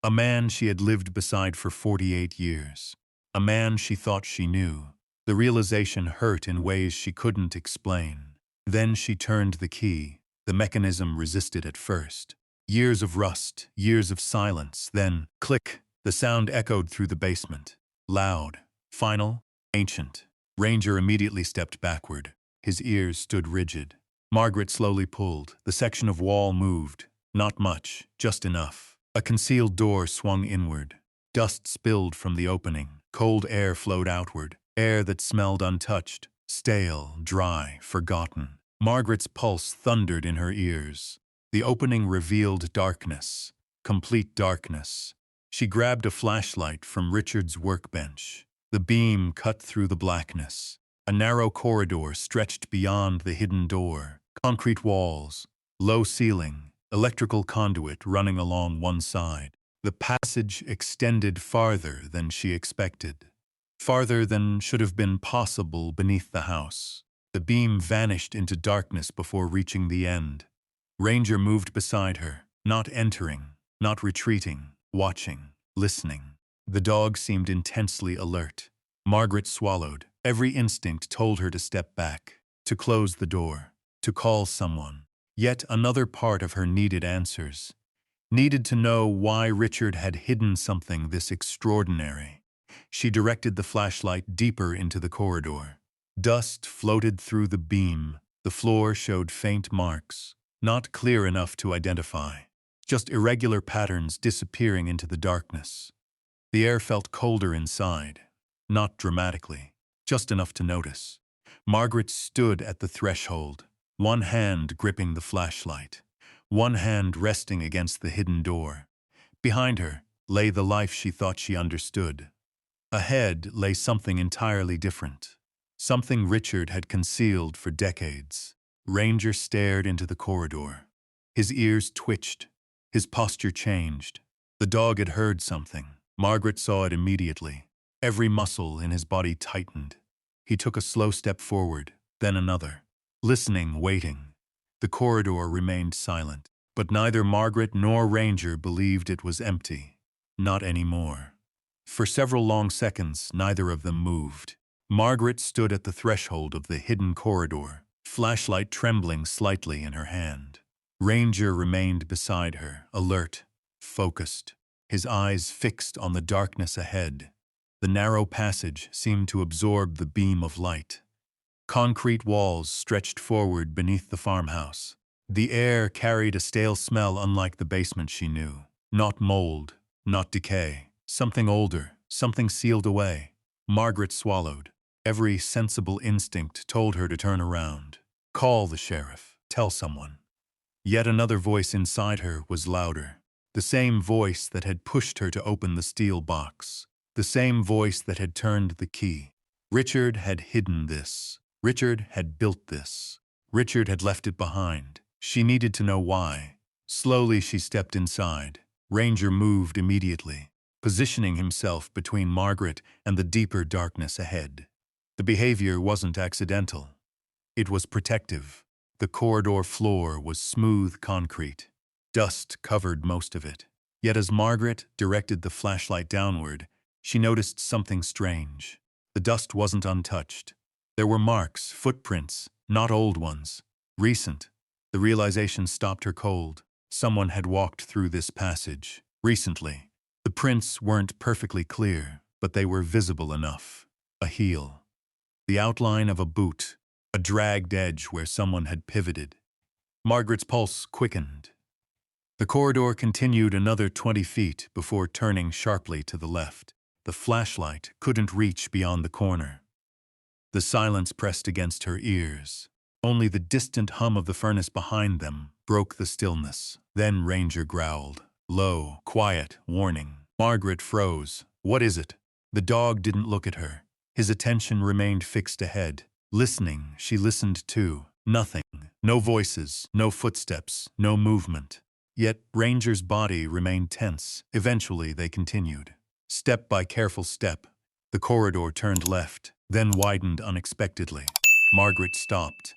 A man she had lived beside for 48 years. A man she thought she knew. The realization hurt in ways she couldn't explain. Then she turned the key. The mechanism resisted at first. Years of rust, years of silence, then, click, the sound echoed through the basement. Loud, final, ancient. Ranger immediately stepped backward. His ears stood rigid. Margaret slowly pulled. The section of wall moved. Not much, just enough. A concealed door swung inward. Dust spilled from the opening. Cold air flowed outward. Air that smelled untouched, stale, dry, forgotten. Margaret's pulse thundered in her ears. The opening revealed darkness. Complete darkness. She grabbed a flashlight from Richard's workbench. The beam cut through the blackness. A narrow corridor stretched beyond the hidden door. Concrete walls, low ceiling, electrical conduit running along one side. The passage extended farther than she expected. Farther than should have been possible beneath the house. The beam vanished into darkness before reaching the end. Ranger moved beside her, not entering, not retreating, watching, listening. The dog seemed intensely alert. Margaret swallowed. Every instinct told her to step back, to close the door, to call someone. Yet another part of her needed answers. Needed to know why Richard had hidden something this extraordinary. She directed the flashlight deeper into the corridor. Dust floated through the beam. The floor showed faint marks, not clear enough to identify. Just irregular patterns disappearing into the darkness. The air felt colder inside, not dramatically, just enough to notice. Margaret stood at the threshold, one hand gripping the flashlight, one hand resting against the hidden door. Behind her lay the life she thought she understood. Ahead lay something entirely different, something Richard had concealed for decades. Ranger stared into the corridor. His ears twitched. His posture changed. The dog had heard something. Margaret saw it immediately. Every muscle in his body tightened. He took a slow step forward, then another. Listening, waiting. The corridor remained silent, but neither Margaret nor Ranger believed it was empty. Not anymore. For several long seconds, neither of them moved. Margaret stood at the threshold of the hidden corridor, flashlight trembling slightly in her hand. Ranger remained beside her, alert, focused, his eyes fixed on the darkness ahead. The narrow passage seemed to absorb the beam of light. Concrete walls stretched forward beneath the farmhouse. The air carried a stale smell unlike the basement she knew. Not mold, not decay. Something older, something sealed away. Margaret swallowed. Every sensible instinct told her to turn around. Call the sheriff. Tell someone. Yet another voice inside her was louder. The same voice that had pushed her to open the steel box. The same voice that had turned the key. Richard had hidden this. Richard had built this. Richard had left it behind. She needed to know why. Slowly she stepped inside. Ranger moved immediately, positioning himself between Margaret and the deeper darkness ahead. The behavior wasn't accidental. It was protective. The corridor floor was smooth concrete. Dust covered most of it. Yet as Margaret directed the flashlight downward, she noticed something strange. The dust wasn't untouched. There were marks, footprints, not old ones, recent. The realization stopped her cold. Someone had walked through this passage, recently. The prints weren't perfectly clear, but they were visible enough. A heel. The outline of a boot. A dragged edge where someone had pivoted. Margaret's pulse quickened. The corridor continued another 20 feet before turning sharply to the left. The flashlight couldn't reach beyond the corner. The silence pressed against her ears. Only the distant hum of the furnace behind them broke the stillness. Then Ranger growled. Low, quiet, warning. Margaret froze. What is it? The dog didn't look at her. His attention remained fixed ahead. Listening, she listened too. Nothing. No voices, no footsteps, no movement. Yet Ranger's body remained tense. Eventually they continued. Step by careful step, the corridor turned left, then widened unexpectedly. Margaret stopped.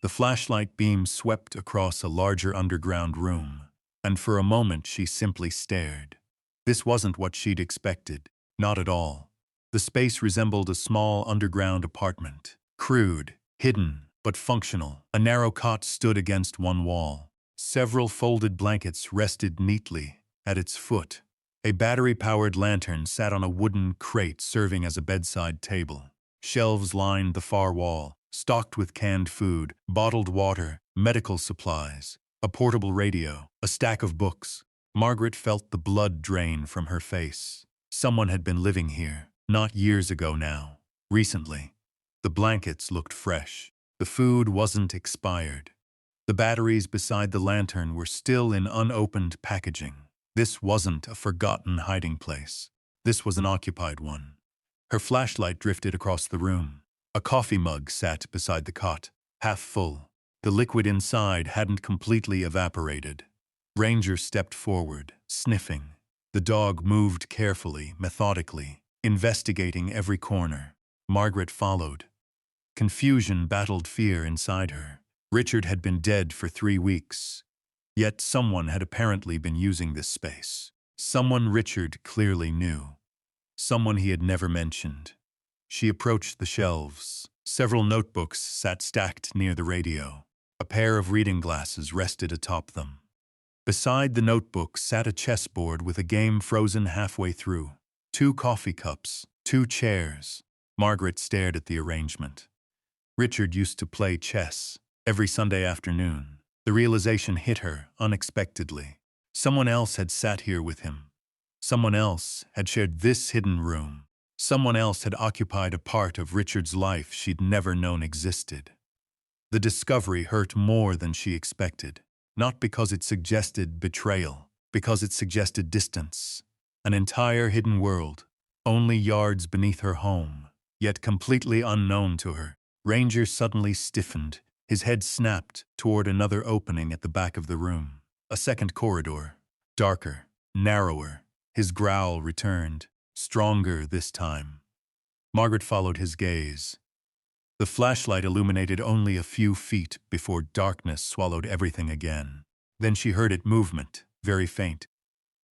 The flashlight beam swept across a larger underground room, and for a moment she simply stared. This wasn't what she'd expected, not at all. The space resembled a small underground apartment, crude, hidden, but functional. A narrow cot stood against one wall. Several folded blankets rested neatly at its foot. A battery-powered lantern sat on a wooden crate serving as a bedside table. Shelves lined the far wall, stocked with canned food, bottled water, medical supplies, a portable radio, a stack of books. Margaret felt the blood drain from her face. Someone had been living here, not years ago now, recently. The blankets looked fresh. The food wasn't expired. The batteries beside the lantern were still in unopened packaging. This wasn't a forgotten hiding place. This was an occupied one. Her flashlight drifted across the room. A coffee mug sat beside the cot, half full. The liquid inside hadn't completely evaporated. Ranger stepped forward, sniffing. The dog moved carefully, methodically, investigating every corner. Margaret followed. Confusion battled fear inside her. Richard had been dead for 3 weeks. Yet someone had apparently been using this space. Someone Richard clearly knew. Someone he had never mentioned. She approached the shelves. Several notebooks sat stacked near the radio. A pair of reading glasses rested atop them. Beside the notebooks sat a chessboard with a game frozen halfway through. 2 coffee cups, 2 chairs. Margaret stared at the arrangement. Richard used to play chess every Sunday afternoon. The realization hit her unexpectedly. Someone else had sat here with him. Someone else had shared this hidden room. Someone else had occupied a part of Richard's life she'd never known existed. The discovery hurt more than she expected, not because it suggested betrayal, because it suggested distance. An entire hidden world, only yards beneath her home, yet completely unknown to her. Ranger suddenly stiffened. His head snapped toward another opening at the back of the room. A second corridor, darker, narrower. His growl returned, stronger this time. Margaret followed his gaze. The flashlight illuminated only a few feet before darkness swallowed everything again. Then she heard it movement, very faint.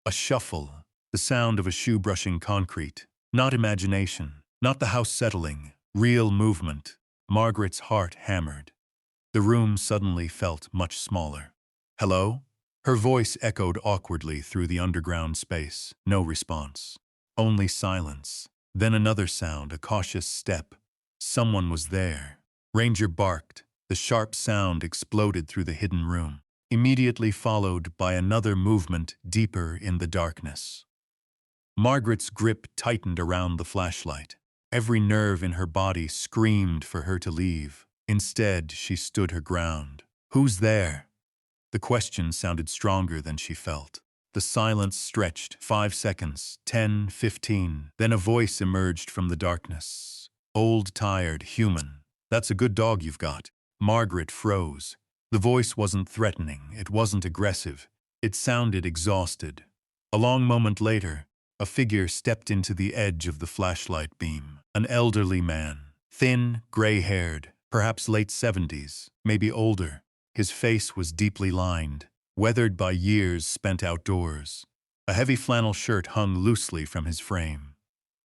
A shuffle, the sound of a shoe brushing concrete. Not imagination, not the house settling, real movement. Margaret's heart hammered. The room suddenly felt much smaller. "Hello?" Her voice echoed awkwardly through the underground space. No response. Only silence. Then another sound, a cautious step. Someone was there. Ranger barked. The sharp sound exploded through the hidden room, immediately followed by another movement deeper in the darkness. Margaret's grip tightened around the flashlight. Every nerve in her body screamed for her to leave. Instead, she stood her ground. "Who's there?" The question sounded stronger than she felt. The silence stretched. 5 seconds, 10, 15. Then a voice emerged from the darkness. Old, tired, human. "That's a good dog you've got." Margaret froze. The voice wasn't threatening. It wasn't aggressive. It sounded exhausted. A long moment later, a figure stepped into the edge of the flashlight beam. An elderly man. Thin, gray-haired, perhaps late 70s, maybe older. His face was deeply lined, weathered by years spent outdoors. A heavy flannel shirt hung loosely from his frame.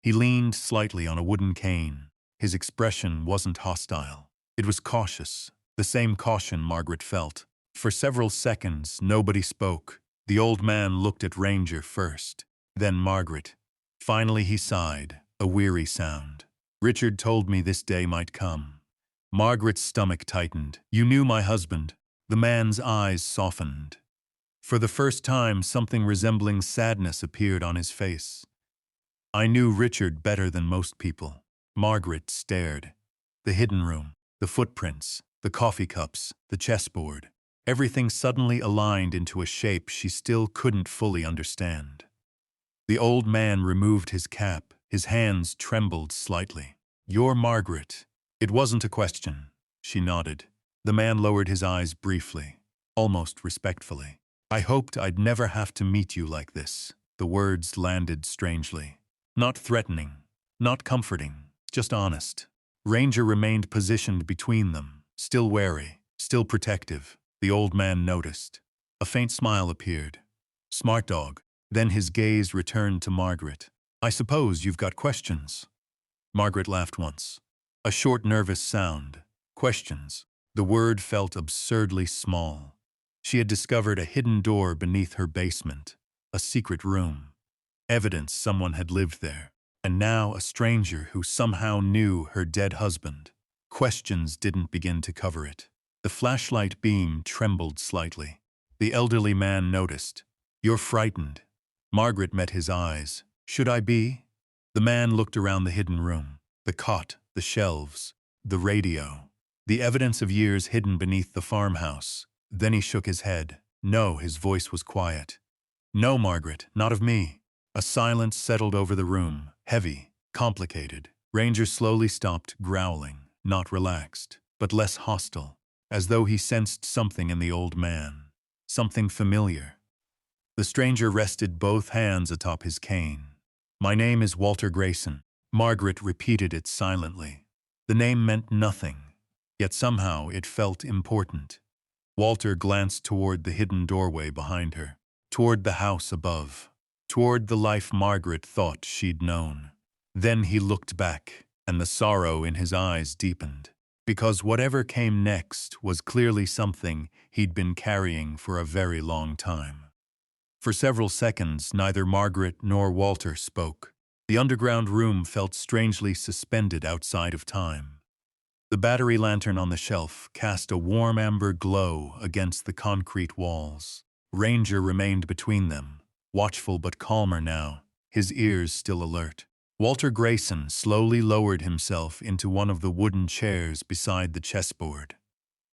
He leaned slightly on a wooden cane. His expression wasn't hostile. It was cautious, the same caution Margaret felt. For several seconds, nobody spoke. The old man looked at Ranger first, then Margaret. Finally he sighed, a weary sound. "Richard told me this day might come." Margaret's stomach tightened. "You knew my husband." The man's eyes softened. For the first time, something resembling sadness appeared on his face. "I knew Richard better than most people." Margaret stared. The hidden room, the footprints, the coffee cups, the chessboard. Everything suddenly aligned into a shape she still couldn't fully understand. The old man removed his cap. His hands trembled slightly. "You're Margaret." It wasn't a question. She nodded. The man lowered his eyes briefly, almost respectfully. "I hoped I'd never have to meet you like this." The words landed strangely. Not threatening, not comforting, just honest. Ranger remained positioned between them, still wary, still protective. The old man noticed. A faint smile appeared. Smart dog. Then his gaze returned to Margaret. I suppose you've got questions. Margaret laughed once. A short, nervous sound. Questions. The word felt absurdly small. She had discovered a hidden door beneath her basement, a secret room. Evidence someone had lived there. And now a stranger who somehow knew her dead husband. Questions didn't begin to cover it. The flashlight beam trembled slightly. The elderly man noticed. You're frightened. Margaret met his eyes. Should I be? The man looked around the hidden room. The cot, the shelves, the radio. The evidence of years hidden beneath the farmhouse. Then he shook his head. No, his voice was quiet. No, Margaret, not of me. A silence settled over the room, heavy, complicated. Ranger slowly stopped growling, not relaxed, but less hostile, as though he sensed something in the old man, something familiar. The stranger rested both hands atop his cane. My name is Walter Grayson. Margaret repeated it silently. The name meant nothing, yet somehow it felt important. Walter glanced toward the hidden doorway behind her, toward the house above, toward the life Margaret thought she'd known. Then he looked back, and the sorrow in his eyes deepened, because whatever came next was clearly something he'd been carrying for a very long time. For several seconds, neither Margaret nor Walter spoke. The underground room felt strangely suspended outside of time. The battery lantern on the shelf cast a warm amber glow against the concrete walls. Ranger remained between them, watchful but calmer now, his ears still alert. Walter Grayson slowly lowered himself into one of the wooden chairs beside the chessboard.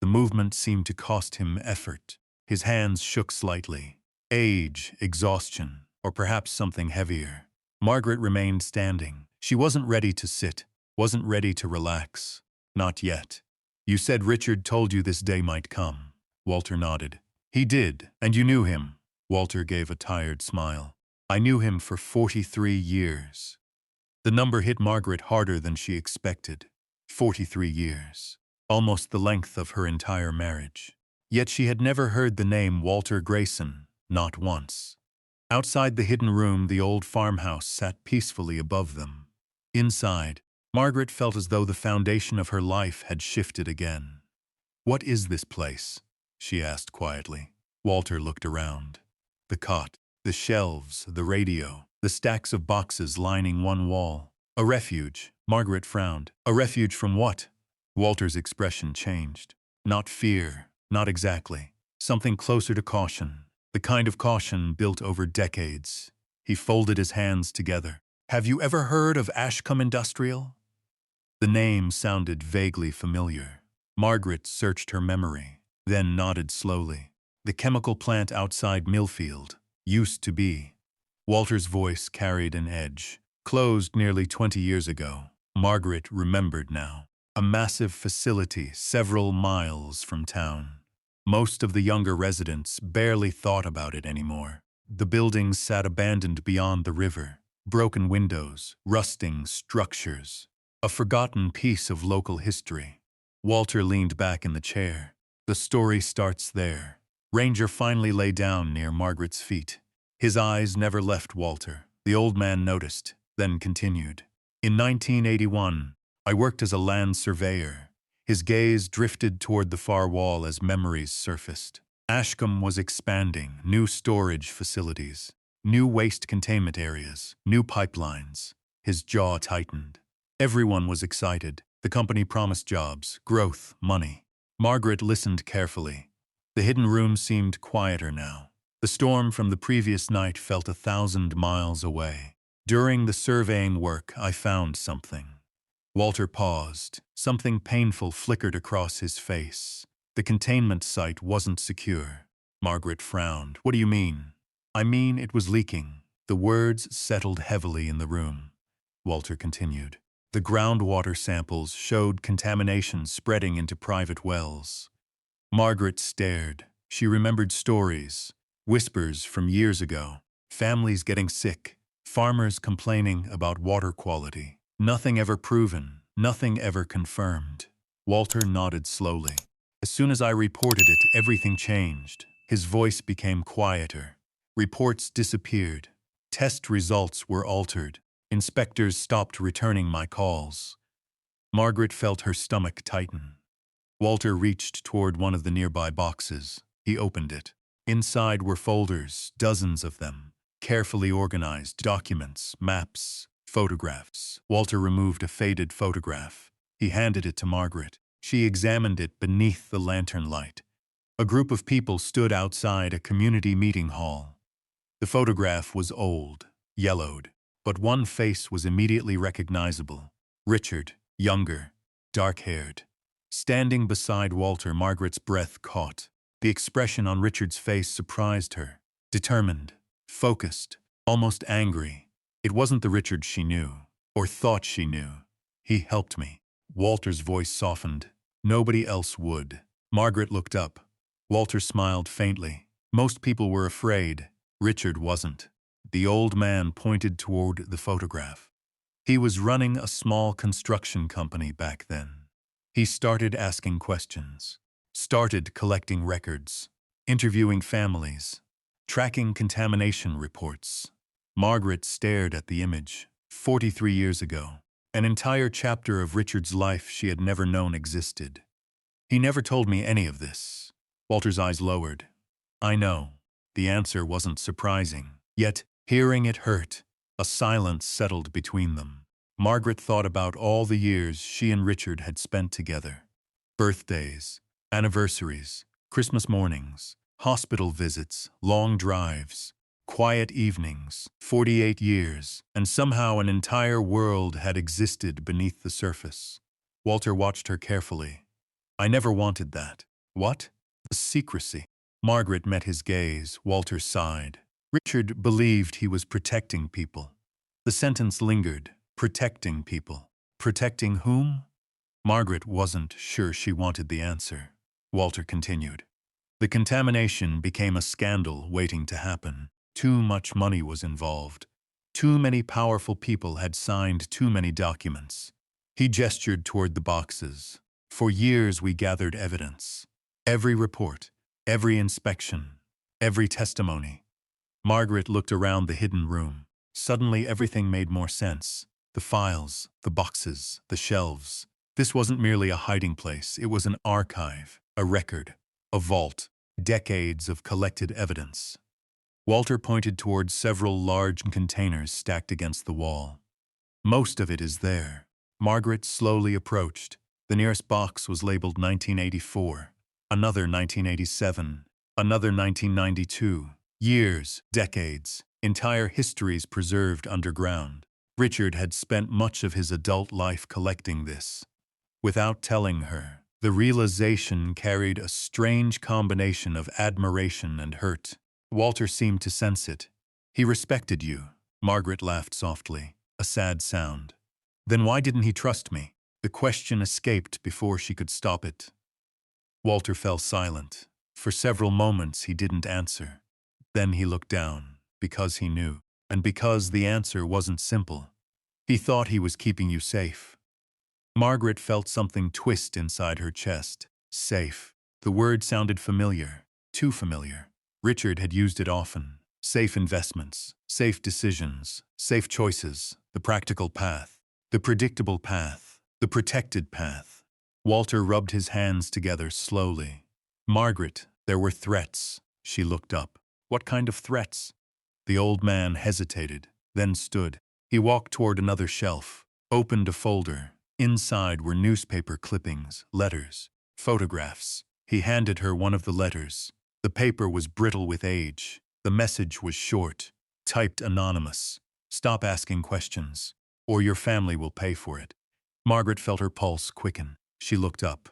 The movement seemed to cost him effort. His hands shook slightly. Age, exhaustion, or perhaps something heavier. Margaret remained standing. She wasn't ready to sit, wasn't ready to relax. Not yet. You said Richard told you this day might come. Walter nodded. He did, and you knew him. Walter gave a tired smile. I knew him for 43 years. The number hit Margaret harder than she expected. 43 years. Almost the length of her entire marriage. Yet she had never heard the name Walter Grayson, not once. Outside the hidden room, the old farmhouse sat peacefully above them. Inside, Margaret felt as though the foundation of her life had shifted again. What is this place? She asked quietly. Walter looked around. The cot, the shelves, the radio, the stacks of boxes lining one wall. A refuge. Margaret frowned. A refuge from what? Walter's expression changed. Not fear, not exactly. Something closer to caution. The kind of caution built over decades. He folded his hands together. Have you ever heard of Ashcombe Industrial? The name sounded vaguely familiar. Margaret searched her memory, then nodded slowly. The chemical plant outside Millfield. Used to be. Walter's voice carried an edge. Closed nearly 20 years ago. Margaret remembered now. A massive facility several miles from town. Most of the younger residents barely thought about it anymore. The buildings sat abandoned beyond the river. Broken windows, rusting structures. A forgotten piece of local history. Walter leaned back in the chair. The story starts there. Ranger finally lay down near Margaret's feet. His eyes never left Walter. The old man noticed, then continued. In 1981, I worked as a land surveyor. His gaze drifted toward the far wall as memories surfaced. Ashcombe was expanding, new storage facilities, new waste containment areas, new pipelines. His jaw tightened. Everyone was excited. The company promised jobs, growth, money. Margaret listened carefully. The hidden room seemed quieter now. The storm from the previous night felt 1,000 miles away. During the surveying work, I found something. Walter paused. Something painful flickered across his face. The containment site wasn't secure. Margaret frowned. What do you mean? I mean it was leaking. The words settled heavily in the room. Walter continued. The groundwater samples showed contamination spreading into private wells. Margaret stared. She remembered stories, whispers from years ago, families getting sick, Farmers complaining about water quality. Nothing ever proven, nothing ever confirmed. Walter nodded slowly. As soon as I reported it, everything changed. His voice became quieter. Reports disappeared. Test results were altered. Inspectors stopped returning my calls. Margaret felt her stomach tighten. Walter reached toward one of the nearby boxes. He opened it. Inside were folders, dozens of them, carefully organized documents, maps, photographs. Walter removed a faded photograph. He handed it to Margaret. She examined it beneath the lantern light. A group of people stood outside a community meeting hall. The photograph was old, yellowed, but one face was immediately recognizable. Richard, younger, dark-haired. Standing beside Walter, Margaret's breath caught. The expression on Richard's face surprised her. Determined, focused, almost angry. It wasn't the Richard she knew, or thought she knew. He helped me. Walter's voice softened. Nobody else would. Margaret looked up. Walter smiled faintly. Most people were afraid. Richard wasn't. The old man pointed toward the photograph. He was running a small construction company back then. He started asking questions, started collecting records, interviewing families, tracking contamination reports. Margaret stared at the image. 43 years ago. An entire chapter of Richard's life she had never known existed. He never told me any of this. Walter's eyes lowered. I know. The answer wasn't surprising. Yet, hearing it hurt. A silence settled between them. Margaret thought about all the years she and Richard had spent together. Birthdays, anniversaries, Christmas mornings, hospital visits, long drives, quiet evenings, 48 years, and somehow an entire world had existed beneath the surface. Walter watched her carefully. I never wanted that. What? The secrecy. Margaret met his gaze. Walter sighed. Richard believed he was protecting people. The sentence lingered. Protecting people. Protecting whom? Margaret wasn't sure she wanted the answer. Walter continued. The contamination became a scandal waiting to happen. Too much money was involved. Too many powerful people had signed too many documents. He gestured toward the boxes. For years we gathered evidence. Every report, every inspection, every testimony. Margaret looked around the hidden room. Suddenly everything made more sense. The files, the boxes, the shelves. This wasn't merely a hiding place. It was an archive, a record, a vault, decades of collected evidence. Walter pointed towards several large containers stacked against the wall. Most of it is there. Margaret slowly approached. The nearest box was labeled 1984, another 1987, another 1992. Years, decades, entire histories preserved underground. Richard had spent much of his adult life collecting this. Without telling her, the realization carried a strange combination of admiration and hurt. Walter seemed to sense it. He respected you. Margaret laughed softly, a sad sound. Then why didn't he trust me? The question escaped before she could stop it. Walter fell silent. For several moments he didn't answer. Then he looked down, because he knew, and because the answer wasn't simple. He thought he was keeping you safe. Margaret felt something twist inside her chest. Safe. The word sounded familiar, too familiar. Richard had used it often. Safe investments, safe decisions, safe choices, the practical path, the predictable path, the protected path. Walter rubbed his hands together slowly. Margaret, there were threats. She looked up. What kind of threats? The old man hesitated, then stood. He walked toward another shelf, opened a folder. Inside were newspaper clippings, letters, photographs. He handed her one of the letters. The paper was brittle with age. The message was short, typed anonymous. Stop asking questions, or your family will pay for it. Margaret felt her pulse quicken. She looked up.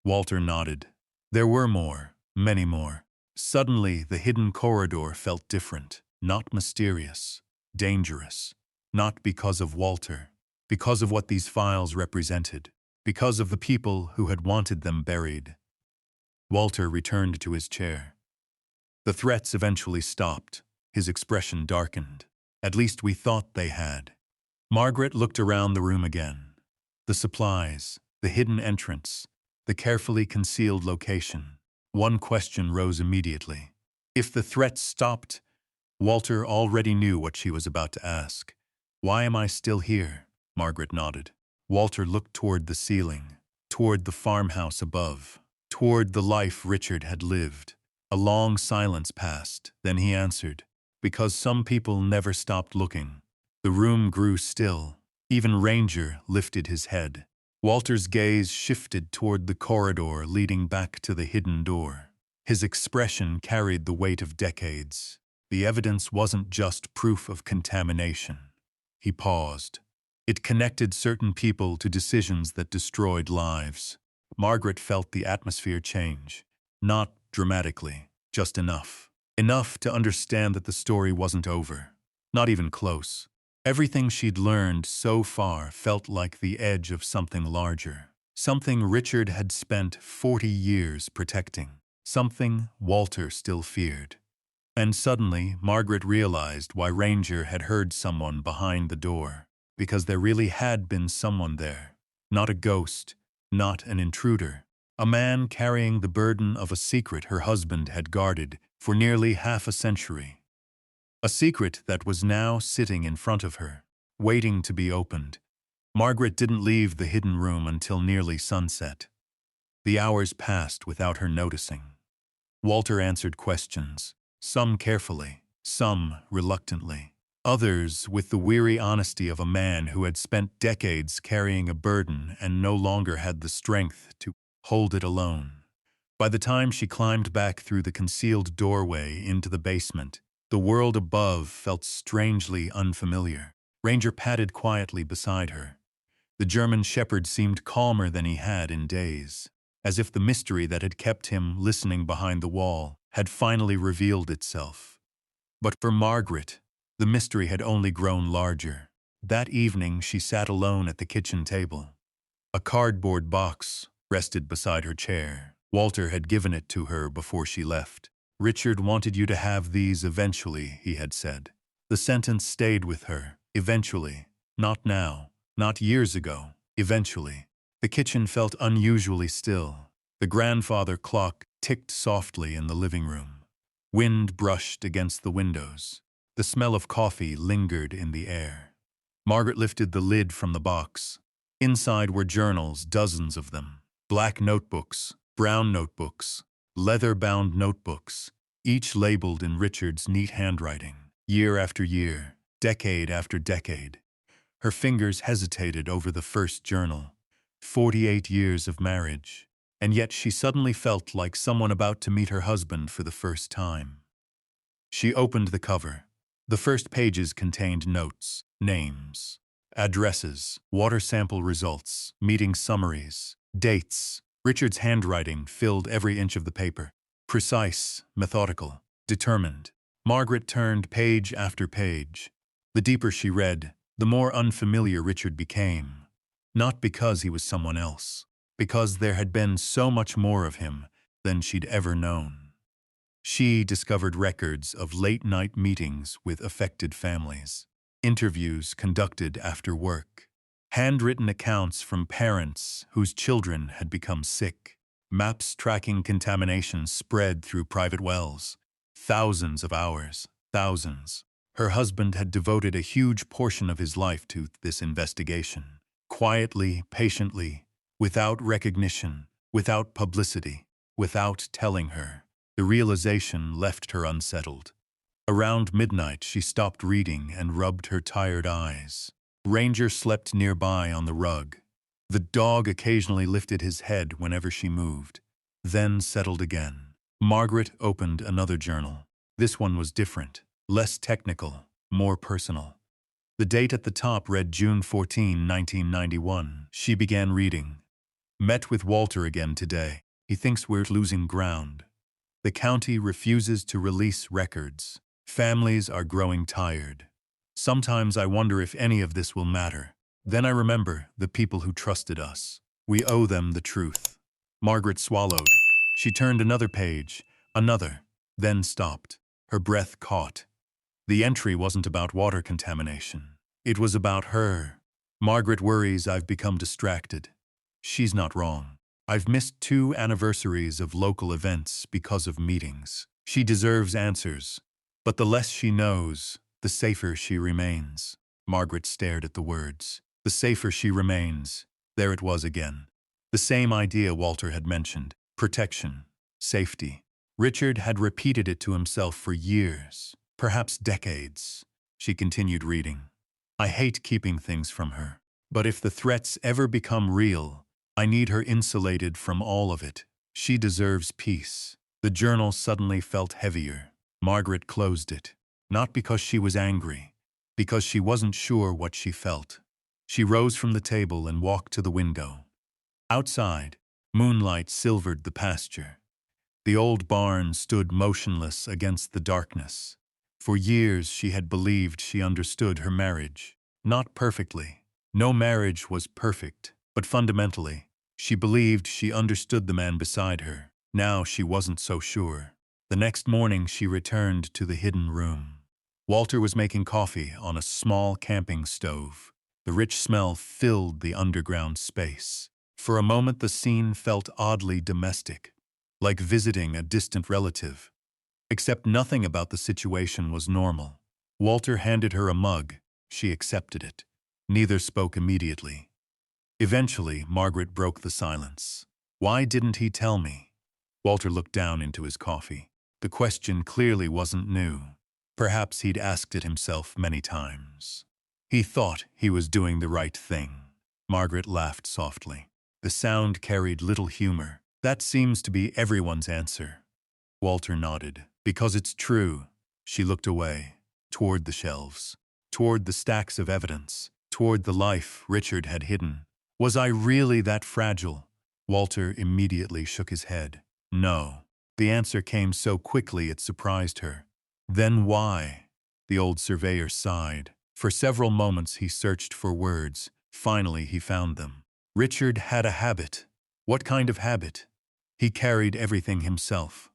Walter nodded. There were more, many more. Suddenly, the hidden corridor felt different, not mysterious, dangerous. Not because of Walter, because of what these files represented, because of the people who had wanted them buried. Walter returned to his chair. The threats eventually stopped. His expression darkened. At least we thought they had. Margaret looked around the room again. The supplies, the hidden entrance, the carefully concealed location. One question rose immediately. If the threat stopped, Walter already knew what she was about to ask. "Why am I still here?" Margaret nodded. Walter looked toward the ceiling, toward the farmhouse above, toward the life Richard had lived. A long silence passed, then he answered, "Because some people never stopped looking." The room grew still. Even Ranger lifted his head. Walter's gaze shifted toward the corridor leading back to the hidden door. His expression carried the weight of decades. The evidence wasn't just proof of contamination. He paused. It connected certain people to decisions that destroyed lives. Margaret felt the atmosphere change. Not dramatically, just enough. Enough to understand that the story wasn't over. Not even close. Everything she'd learned so far felt like the edge of something larger. Something Richard had spent 40 years protecting. Something Walter still feared. And suddenly, Margaret realized why Ranger had heard someone behind the door. Because there really had been someone there. Not a ghost, not an intruder. A man carrying the burden of a secret her husband had guarded for nearly half a century. A secret that was now sitting in front of her, waiting to be opened. Margaret didn't leave the hidden room until nearly sunset. The hours passed without her noticing. Walter answered questions, some carefully, some reluctantly. Others with the weary honesty of a man who had spent decades carrying a burden and no longer had the strength to hold it alone. By the time she climbed back through the concealed doorway into the basement, the world above felt strangely unfamiliar. Ranger padded quietly beside her. The German shepherd seemed calmer than he had in days, as if the mystery that had kept him listening behind the wall had finally revealed itself. But for Margaret, the mystery had only grown larger. That evening she sat alone at the kitchen table. A cardboard box rested beside her chair. Walter had given it to her before she left. "Richard wanted you to have these eventually," he had said. The sentence stayed with her. Eventually. Not now. Not years ago. Eventually. The kitchen felt unusually still. The grandfather clock ticked softly in the living room. Wind brushed against the windows. The smell of coffee lingered in the air. Margaret lifted the lid from the box. Inside were journals, dozens of them. Black notebooks, brown notebooks, leather-bound notebooks, each labeled in Richard's neat handwriting. Year after year, decade after decade. Her fingers hesitated over the first journal. 48 years of marriage. And yet she suddenly felt like someone about to meet her husband for the first time. She opened the cover. The first pages contained notes, names, addresses, water sample results, meeting summaries, dates. Richard's handwriting filled every inch of the paper. Precise, methodical, determined. Margaret turned page after page. The deeper she read, the more unfamiliar Richard became. Not because he was someone else, because there had been so much more of him than she'd ever known. She discovered records of late-night meetings with affected families, interviews conducted after work, handwritten accounts from parents whose children had become sick, maps tracking contamination spread through private wells, thousands of hours, thousands. Her husband had devoted a huge portion of his life to this investigation, quietly, patiently, without recognition, without publicity, without telling her. The realization left her unsettled. Around midnight, she stopped reading and rubbed her tired eyes. Ranger slept nearby on the rug. The dog occasionally lifted his head whenever she moved, then settled again. Margaret opened another journal. This one was different, less technical, more personal. The date at the top read June 14, 1991. She began reading. "Met with Walter again today. He thinks we're losing ground. The county refuses to release records. Families are growing tired. Sometimes I wonder if any of this will matter. Then I remember the people who trusted us. We owe them the truth." Margaret swallowed. She turned another page, another, then stopped. Her breath caught. The entry wasn't about water contamination. It was about her. Margaret worries I've become distracted. She's not wrong. I've missed 2 anniversaries of local events because of meetings. She deserves answers. But the less she knows, the safer she remains. Margaret stared at the words. The safer she remains. There it was again. The same idea Walter had mentioned. Protection. Safety. Richard had repeated it to himself for years, perhaps decades. She continued reading. I hate keeping things from her. But if the threats ever become real, I need her insulated from all of it. She deserves peace. The journal suddenly felt heavier. Margaret closed it. Not because she was angry, because she wasn't sure what she felt. She rose from the table and walked to the window. Outside, moonlight silvered the pasture. The old barn stood motionless against the darkness. For years she had believed she understood her marriage. Not perfectly. No marriage was perfect, but fundamentally, she believed she understood the man beside her. Now she wasn't so sure. The next morning she returned to the hidden room. Walter was making coffee on a small camping stove. The rich smell filled the underground space. For a moment the scene felt oddly domestic, like visiting a distant relative. Except nothing about the situation was normal. Walter handed her a mug. She accepted it. Neither spoke immediately. Eventually, Margaret broke the silence. Why didn't he tell me? Walter looked down into his coffee. The question clearly wasn't new. Perhaps he'd asked it himself many times. He thought he was doing the right thing. Margaret laughed softly. The sound carried little humor. That seems to be everyone's answer. Walter nodded. Because it's true. She looked away, toward the shelves, toward the stacks of evidence, toward the life Richard had hidden. Was I really that fragile? Walter immediately shook his head. No. The answer came so quickly it surprised her. Then why? The old surveyor sighed. For several moments he searched for words. Finally he found them. Richard had a habit. What kind of habit? He carried everything himself.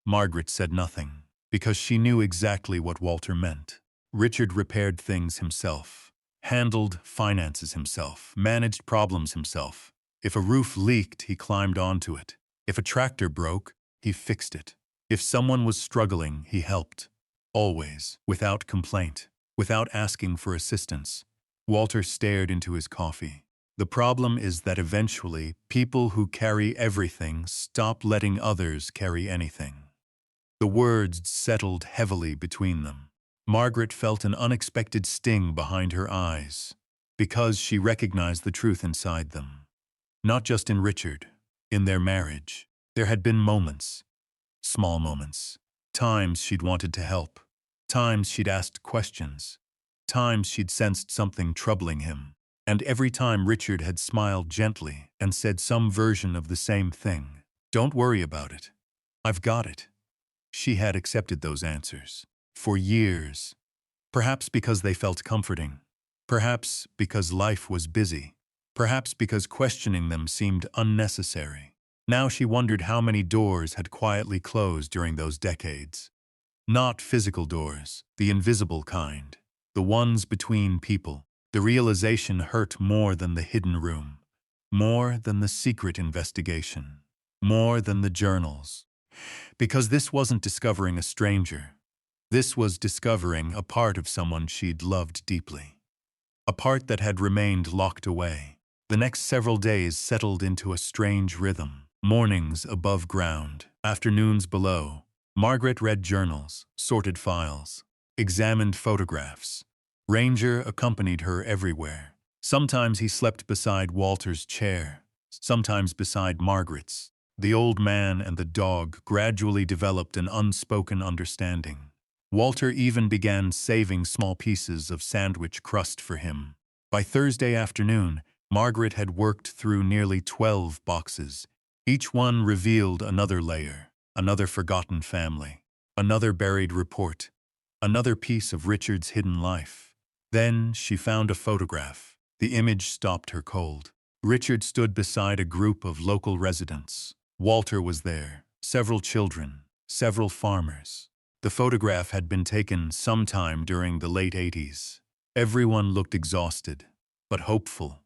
Margaret said nothing, because she knew exactly what Walter meant. Richard repaired things himself, handled finances himself, managed problems himself. If a roof leaked, he climbed onto it. If a tractor broke, he fixed it. If someone was struggling, he helped. Always, without complaint, without asking for assistance. Walter stared into his coffee. The problem is that eventually, people who carry everything stop letting others carry anything. The words settled heavily between them. Margaret felt an unexpected sting behind her eyes, because she recognized the truth inside them. Not just in Richard, in their marriage. There had been moments, small moments, times she'd wanted to help, times she'd asked questions, times she'd sensed something troubling him. And every time Richard had smiled gently and said some version of the same thing. Don't worry about it. I've got it. She had accepted those answers. For years. Perhaps because they felt comforting. Perhaps because life was busy. Perhaps because questioning them seemed unnecessary. Now she wondered how many doors had quietly closed during those decades. Not physical doors, the invisible kind. The ones between people. The realization hurt more than the hidden room. More than the secret investigation. More than the journals. Because this wasn't discovering a stranger. This was discovering a part of someone she'd loved deeply. A part that had remained locked away. The next several days settled into a strange rhythm. Mornings above ground, afternoons below. Margaret read journals, sorted files, examined photographs. Ranger accompanied her everywhere. Sometimes he slept beside Walter's chair, sometimes beside Margaret's. The old man and the dog gradually developed an unspoken understanding. Walter even began saving small pieces of sandwich crust for him. By Thursday afternoon, Margaret had worked through nearly 12 boxes. Each one revealed another layer, another forgotten family, another buried report, another piece of Richard's hidden life. Then she found a photograph. The image stopped her cold. Richard stood beside a group of local residents. Walter was there, several children, several farmers. The photograph had been taken sometime during the late 80s. Everyone looked exhausted, but hopeful.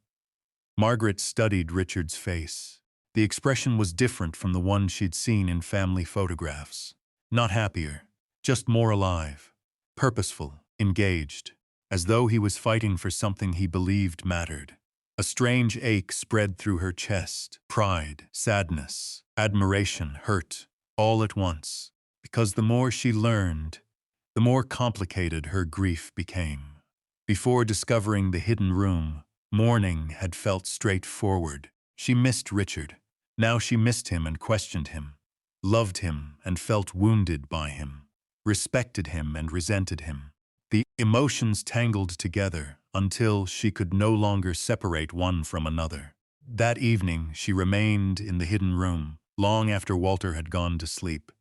Margaret studied Richard's face. The expression was different from the one she'd seen in family photographs. Not happier, just more alive, purposeful, engaged, as though he was fighting for something he believed mattered. A strange ache spread through her chest, pride, sadness, admiration, hurt, all at once, because the more she learned, the more complicated her grief became. Before discovering the hidden room, mourning had felt straightforward. She missed Richard. Now she missed him and questioned him, loved him and felt wounded by him, respected him and resented him. The emotions tangled together until she could no longer separate one from another. That evening, she remained in the hidden room, long after Walter had gone to sleep.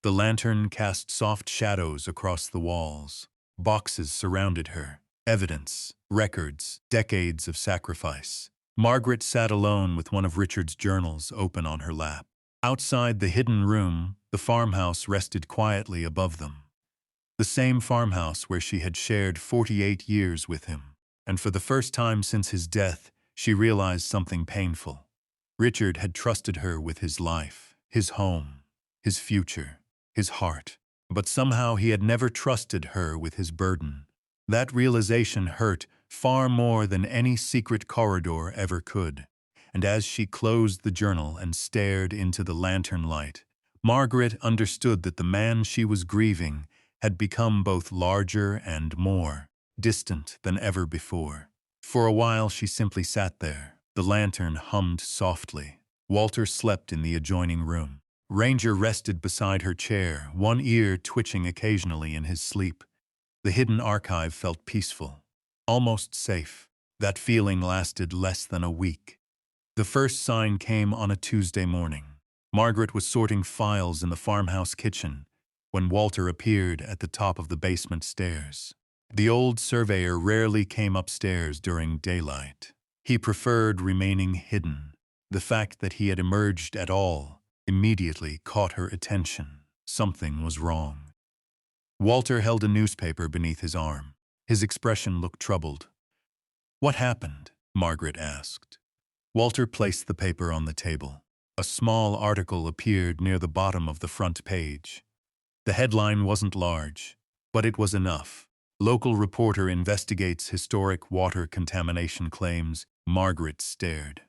The lantern cast soft shadows across the walls. Boxes surrounded her. Evidence, records, decades of sacrifice. Margaret sat alone with one of Richard's journals open on her lap. Outside the hidden room, the farmhouse rested quietly above them. The same farmhouse where she had shared 48 years with him. And for the first time since his death, she realized something painful. Richard had trusted her with his life, his home, his future, his heart. But somehow he had never trusted her with his burden. That realization hurt far more than any secret corridor ever could. And as she closed the journal and stared into the lantern light, Margaret understood that the man she was grieving had become both larger and more distant than ever before. For a while she simply sat there. The lantern hummed softly. Walter slept in the adjoining room. Ranger rested beside her chair, one ear twitching occasionally in his sleep. The hidden archive felt peaceful, almost safe. That feeling lasted less than a week. The first sign came on a Tuesday morning. Margaret was sorting files in the farmhouse kitchen when Walter appeared at the top of the basement stairs. The old surveyor rarely came upstairs during daylight. He preferred remaining hidden. The fact that he had emerged at all immediately caught her attention. Something was wrong. Walter held a newspaper beneath his arm. His expression looked troubled. "What happened?" Margaret asked. Walter placed the paper on the table. A small article appeared near the bottom of the front page. The headline wasn't large, but it was enough. Local reporter investigates historic water contamination claims. Margaret stared.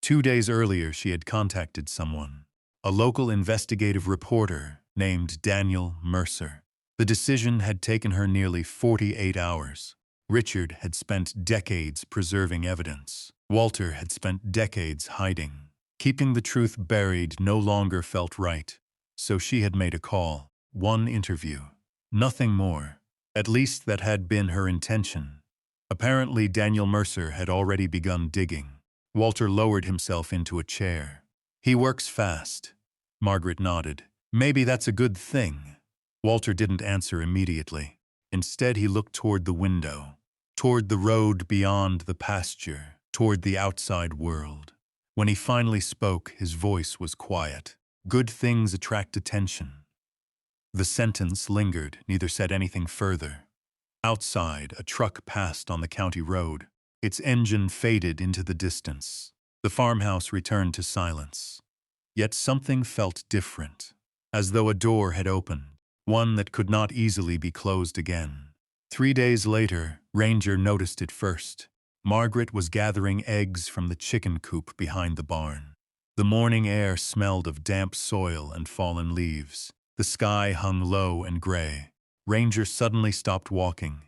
2 days earlier, she had contacted someone, a local investigative reporter named Daniel Mercer. The decision had taken her nearly 48 hours. Richard had spent decades preserving evidence. Walter had spent decades hiding. Keeping the truth buried no longer felt right, so she had made a call. One interview. Nothing more. At least that had been her intention. Apparently, Daniel Mercer had already begun digging. Walter lowered himself into a chair. "He works fast." Margaret nodded. "Maybe that's a good thing." Walter didn't answer immediately. Instead, he looked toward the window, toward the road beyond the pasture, toward the outside world. When he finally spoke, his voice was quiet. "Good things attract attention." The sentence lingered, neither said anything further. Outside, a truck passed on the county road. Its engine faded into the distance. The farmhouse returned to silence. Yet something felt different, as though a door had opened, one that could not easily be closed again. 3 days later, Ranger noticed it first. Margaret was gathering eggs from the chicken coop behind the barn. The morning air smelled of damp soil and fallen leaves. The sky hung low and gray. Ranger suddenly stopped walking.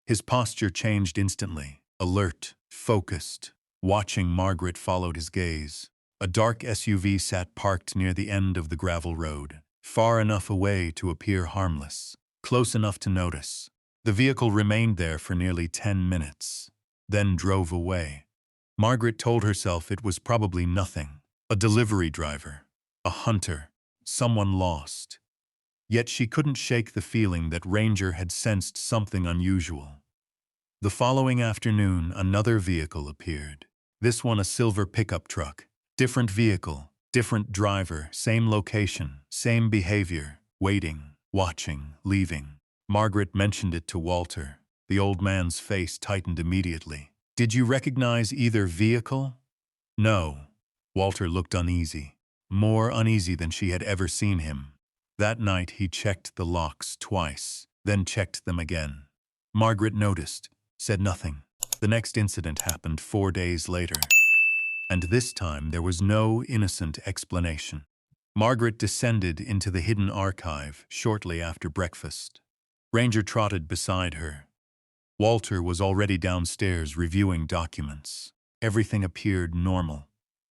His posture changed instantly. Alert, focused. Watching Margaret followed his gaze. A dark SUV sat parked near the end of the gravel road, far enough away to appear harmless, close enough to notice. The vehicle remained there for nearly 10 minutes, then drove away. Margaret told herself it was probably nothing. A delivery driver, a hunter, someone lost. Yet she couldn't shake the feeling that Ranger had sensed something unusual. The following afternoon, another vehicle appeared. This one a silver pickup truck. Different vehicle, different driver, same location, same behavior, waiting. watching, leaving. Margaret mentioned it to Walter. The old man's face tightened immediately. Did you recognize either vehicle? No. Walter looked uneasy, more uneasy than she had ever seen him. That night he checked the locks twice, then checked them again. Margaret noticed, said nothing. The next incident happened 4 days later, and this time there was no innocent explanation. Margaret descended into the hidden archive shortly after breakfast. Ranger trotted beside her. Walter was already downstairs reviewing documents. Everything appeared normal.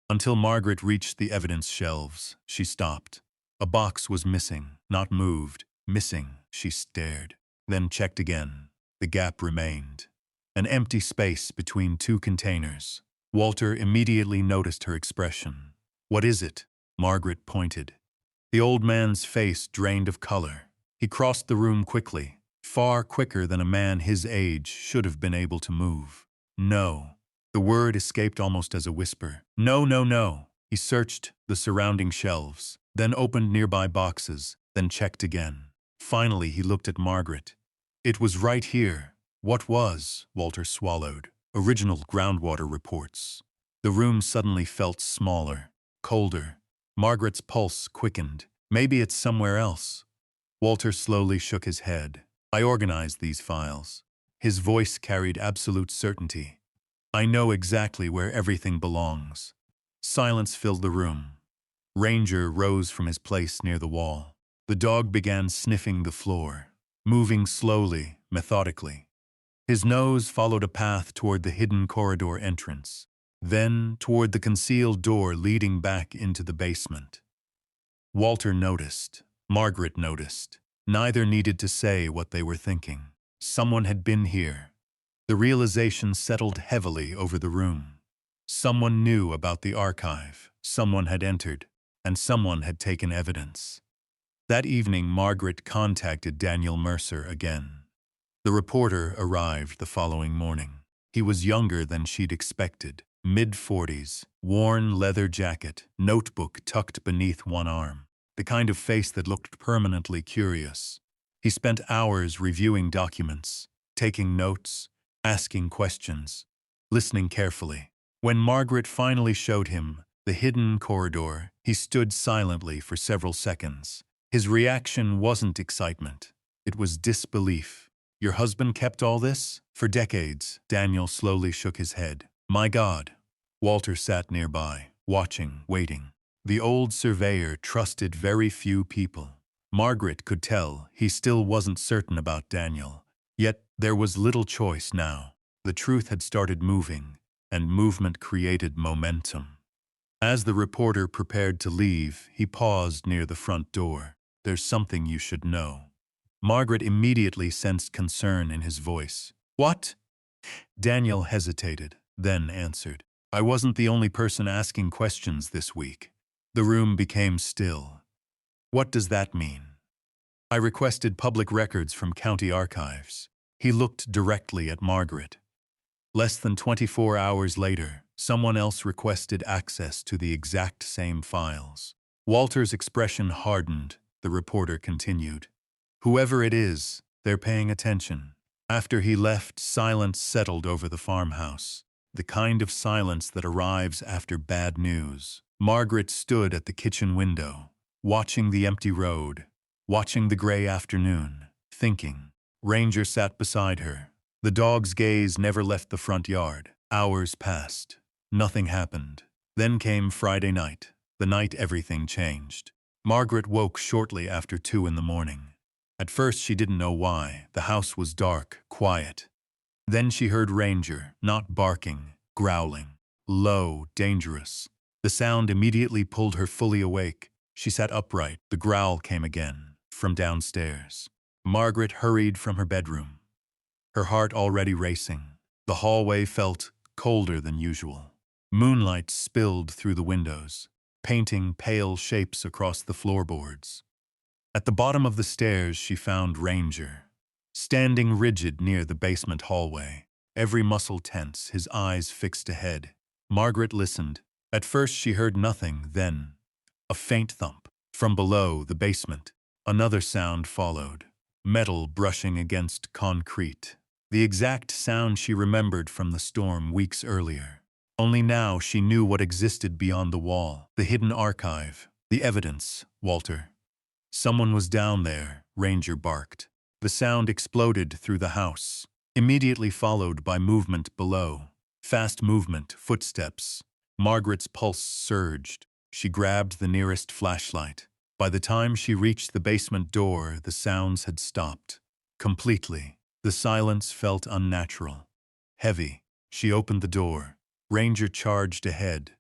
Until Margaret reached the evidence shelves, she stopped. A box was missing, not moved. Missing, she stared. Then checked again. The gap remained. An empty space between two containers. Walter immediately noticed her expression. What is it? Margaret pointed. The old man's face drained of color. He crossed the room quickly, far quicker than a man his age should have been able to move. No. The word escaped almost as a whisper. No, no, no. He searched the surrounding shelves, then opened nearby boxes, then checked again. Finally, he looked at Margaret. It was right here. What was? Walter swallowed. Original groundwater reports. The room suddenly felt smaller, colder. Margaret's pulse quickened. Maybe it's somewhere else. Walter slowly shook his head. I organized these files. His voice carried absolute certainty. I know exactly where everything belongs. Silence filled the room. Ranger rose from his place near the wall. The dog began sniffing the floor, moving slowly, methodically. His nose followed a path toward the hidden corridor entrance, then toward the concealed door leading back into the basement. Walter noticed. Margaret noticed. Neither needed to say what they were thinking. Someone had been here. The realization settled heavily over the room. Someone knew about the archive. Someone had entered, and someone had taken evidence. That evening, Margaret contacted Daniel Mercer again. The reporter arrived the following morning. He was younger than she'd expected, mid-40s, worn leather jacket, notebook tucked beneath one arm, the kind of face that looked permanently curious. He spent hours reviewing documents, taking notes, asking questions, listening carefully. When Margaret finally showed him the hidden corridor, he stood silently for several seconds. His reaction wasn't excitement. It was disbelief. Your husband kept all this? For decades. Daniel slowly shook his head. My God. Walter sat nearby, watching, waiting. The old surveyor trusted very few people. Margaret could tell he still wasn't certain about Daniel. Yet there was little choice now. The truth had started moving, and movement created momentum. As the reporter prepared to leave, he paused near the front door. There's something you should know. Margaret immediately sensed concern in his voice. What? Daniel hesitated, then answered. I wasn't the only person asking questions this week. The room became still. What does that mean? I requested public records from county archives. He looked directly at Margaret. Less than 24 hours later, someone else requested access to the exact same files. Walter's expression hardened. The reporter continued. Whoever it is, they're paying attention. After he left, silence settled over the farmhouse, the kind of silence that arrives after bad news. Margaret stood at the kitchen window, watching the empty road, watching the gray afternoon, thinking. Ranger sat beside her. The dog's gaze never left the front yard. Hours passed. Nothing happened. Then came Friday night, the night everything changed. Margaret woke shortly after 2 in the morning. At first she didn't know why. The house was dark, quiet. Then she heard Ranger, not barking, growling. Low, dangerous. The sound immediately pulled her fully awake. She sat upright. The growl came again, from downstairs. Margaret hurried from her bedroom, her heart already racing. The hallway felt colder than usual. Moonlight spilled through the windows, painting pale shapes across the floorboards. At the bottom of the stairs, she found Ranger, standing rigid near the basement hallway, every muscle tense, his eyes fixed ahead. Margaret listened. At first she heard nothing, then a faint thump. From below, the basement. Another sound followed, metal brushing against concrete. The exact sound she remembered from the storm weeks earlier. Only now she knew what existed beyond the wall, the hidden archive, the evidence, Walter. Someone was down there, Ranger barked. The sound exploded through the house, immediately followed by movement below. Fast movement, footsteps. Margaret's pulse surged. She grabbed the nearest flashlight. By the time she reached the basement door, the sounds had stopped. Completely. The silence felt unnatural. Heavy. She opened the door. Ranger charged ahead.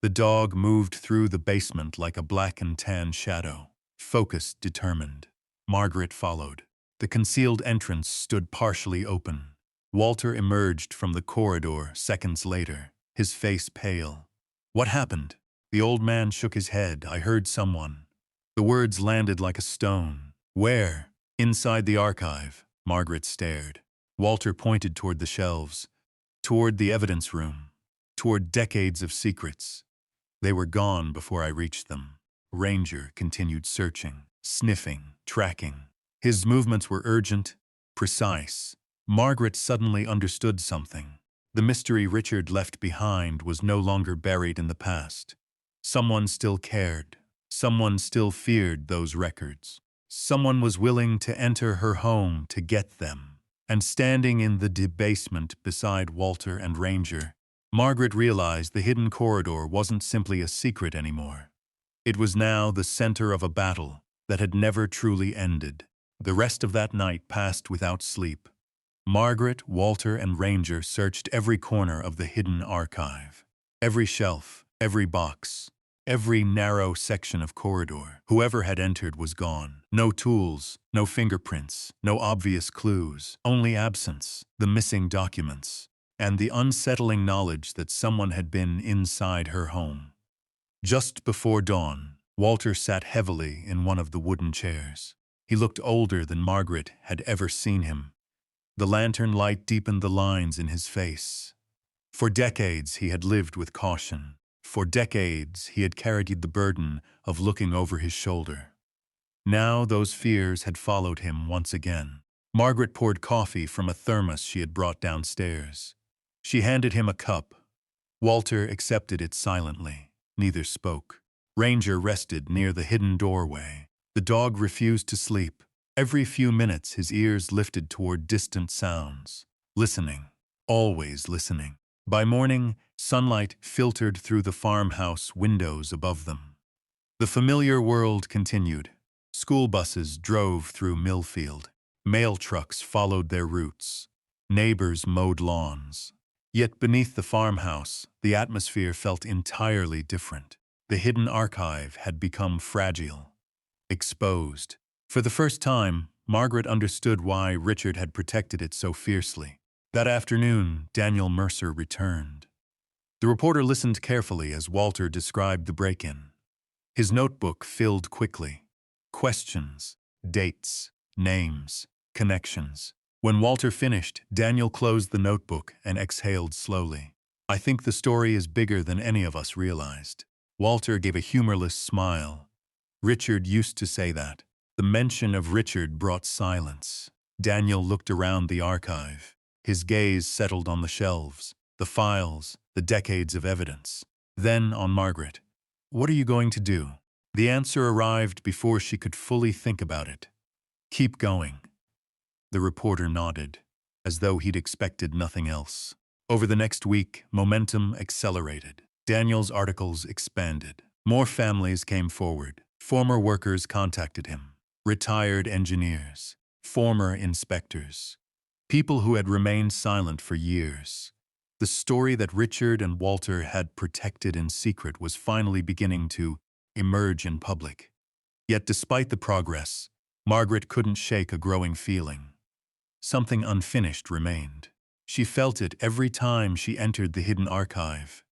The dog moved through the basement like a black and tan shadow. Focused, determined. Margaret followed. The concealed entrance stood partially open. Walter emerged from the corridor seconds later, his face pale. "What happened?" The old man shook his head. "I heard someone." The words landed like a stone. "Where?" "Inside the archive." Margaret stared. Walter pointed toward the shelves, toward the evidence room, toward decades of secrets. "They were gone before I reached them." Ranger continued searching, sniffing, tracking. His movements were urgent, precise. Margaret suddenly understood something. The mystery Richard left behind was no longer buried in the past. Someone still cared. Someone still feared those records. Someone was willing to enter her home to get them. And standing in the basement beside Walter and Ranger, Margaret realized the hidden corridor wasn't simply a secret anymore. It was now the center of a battle that had never truly ended. The rest of that night passed without sleep. Margaret, Walter, and Ranger searched every corner of the hidden archive. Every shelf, every box, every narrow section of corridor. Whoever had entered was gone. No tools, no fingerprints, no obvious clues, only absence, the missing documents, and the unsettling knowledge that someone had been inside her home. Just before dawn, Walter sat heavily in one of the wooden chairs. He looked older than Margaret had ever seen him. The lantern light deepened the lines in his face. For decades he had lived with caution. For decades he had carried the burden of looking over his shoulder. Now those fears had followed him once again. Margaret poured coffee from a thermos she had brought downstairs. She handed him a cup. Walter accepted it silently. Neither spoke. Ranger rested near the hidden doorway. The dog refused to sleep. Every few minutes his ears lifted toward distant sounds. Listening. Always listening. By morning, sunlight filtered through the farmhouse windows above them. The familiar world continued. School buses drove through Millfield. Mail trucks followed their routes. Neighbors mowed lawns. Yet beneath the farmhouse, the atmosphere felt entirely different. The hidden archive had become fragile, exposed. For the first time, Margaret understood why Richard had protected it so fiercely. That afternoon, Daniel Mercer returned. The reporter listened carefully as Walter described the break-in. His notebook filled quickly. Questions, dates, names, connections. When Walter finished, Daniel closed the notebook and exhaled slowly. "I think the story is bigger than any of us realized." Walter gave a humorless smile. Richard used to say that. The mention of Richard brought silence. Daniel looked around the archive. His gaze settled on the shelves, the files, the decades of evidence. Then on Margaret. "What are you going to do?" The answer arrived before she could fully think about it. "Keep going." The reporter nodded, as though he'd expected nothing else. Over the next week, momentum accelerated. Daniel's articles expanded. More families came forward. Former workers contacted him. Retired engineers. Former inspectors. People who had remained silent for years. The story that Richard and Walter had protected in secret was finally beginning to emerge in public. Yet despite the progress, Margaret couldn't shake a growing feeling. Something unfinished remained. She felt it every time she entered the hidden archive.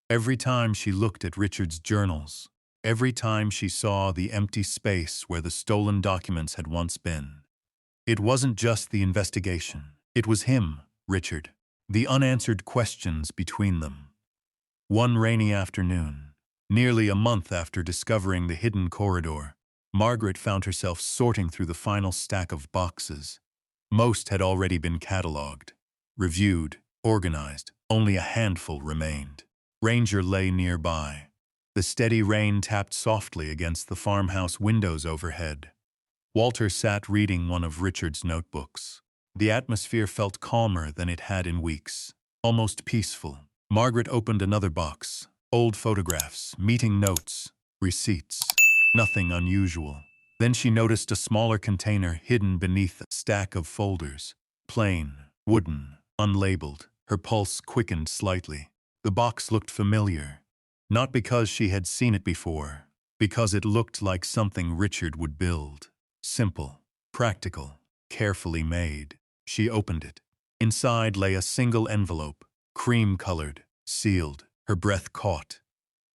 Every time she looked at Richard's journals. Every time she saw the empty space where the stolen documents had once been. It wasn't just the investigation. It was him, Richard. The unanswered questions between them. One rainy afternoon, nearly a month after discovering the hidden corridor, Margaret found herself sorting through the final stack of boxes. Most had already been catalogued, reviewed, organized. Only a handful remained. Ranger lay nearby. The steady rain tapped softly against the farmhouse windows overhead. Walter sat reading one of Richard's notebooks. The atmosphere felt calmer than it had in weeks, almost peaceful. Margaret opened another box. Old photographs, meeting notes, receipts. Nothing unusual. Then she noticed a smaller container hidden beneath a stack of folders. Plain, wooden, unlabeled. Her pulse quickened slightly. The box looked familiar. Not because she had seen it before, because it looked like something Richard would build. Simple, practical, carefully made. She opened it. Inside lay a single envelope, cream-colored, sealed. Her breath caught.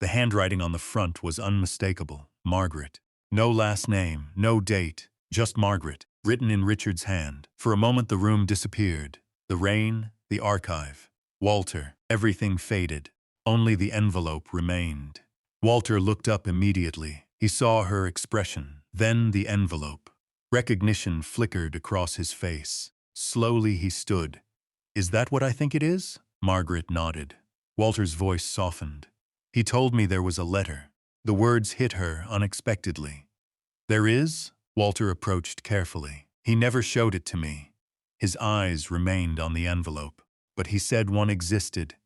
The handwriting on the front was unmistakable. Margaret. No last name, no date, just Margaret, written in Richard's hand. For a moment the room disappeared. The rain, the archive. Walter. Everything faded. Only the envelope remained. Walter looked up immediately. He saw her expression, then the envelope. Recognition flickered across his face. Slowly he stood. "Is that what I think it is?" Margaret nodded. Walter's voice softened. "He told me there was a letter." The words hit her unexpectedly. "There is?" Walter approached carefully. "He never showed it to me." His eyes remained on the envelope. "But he said one existed."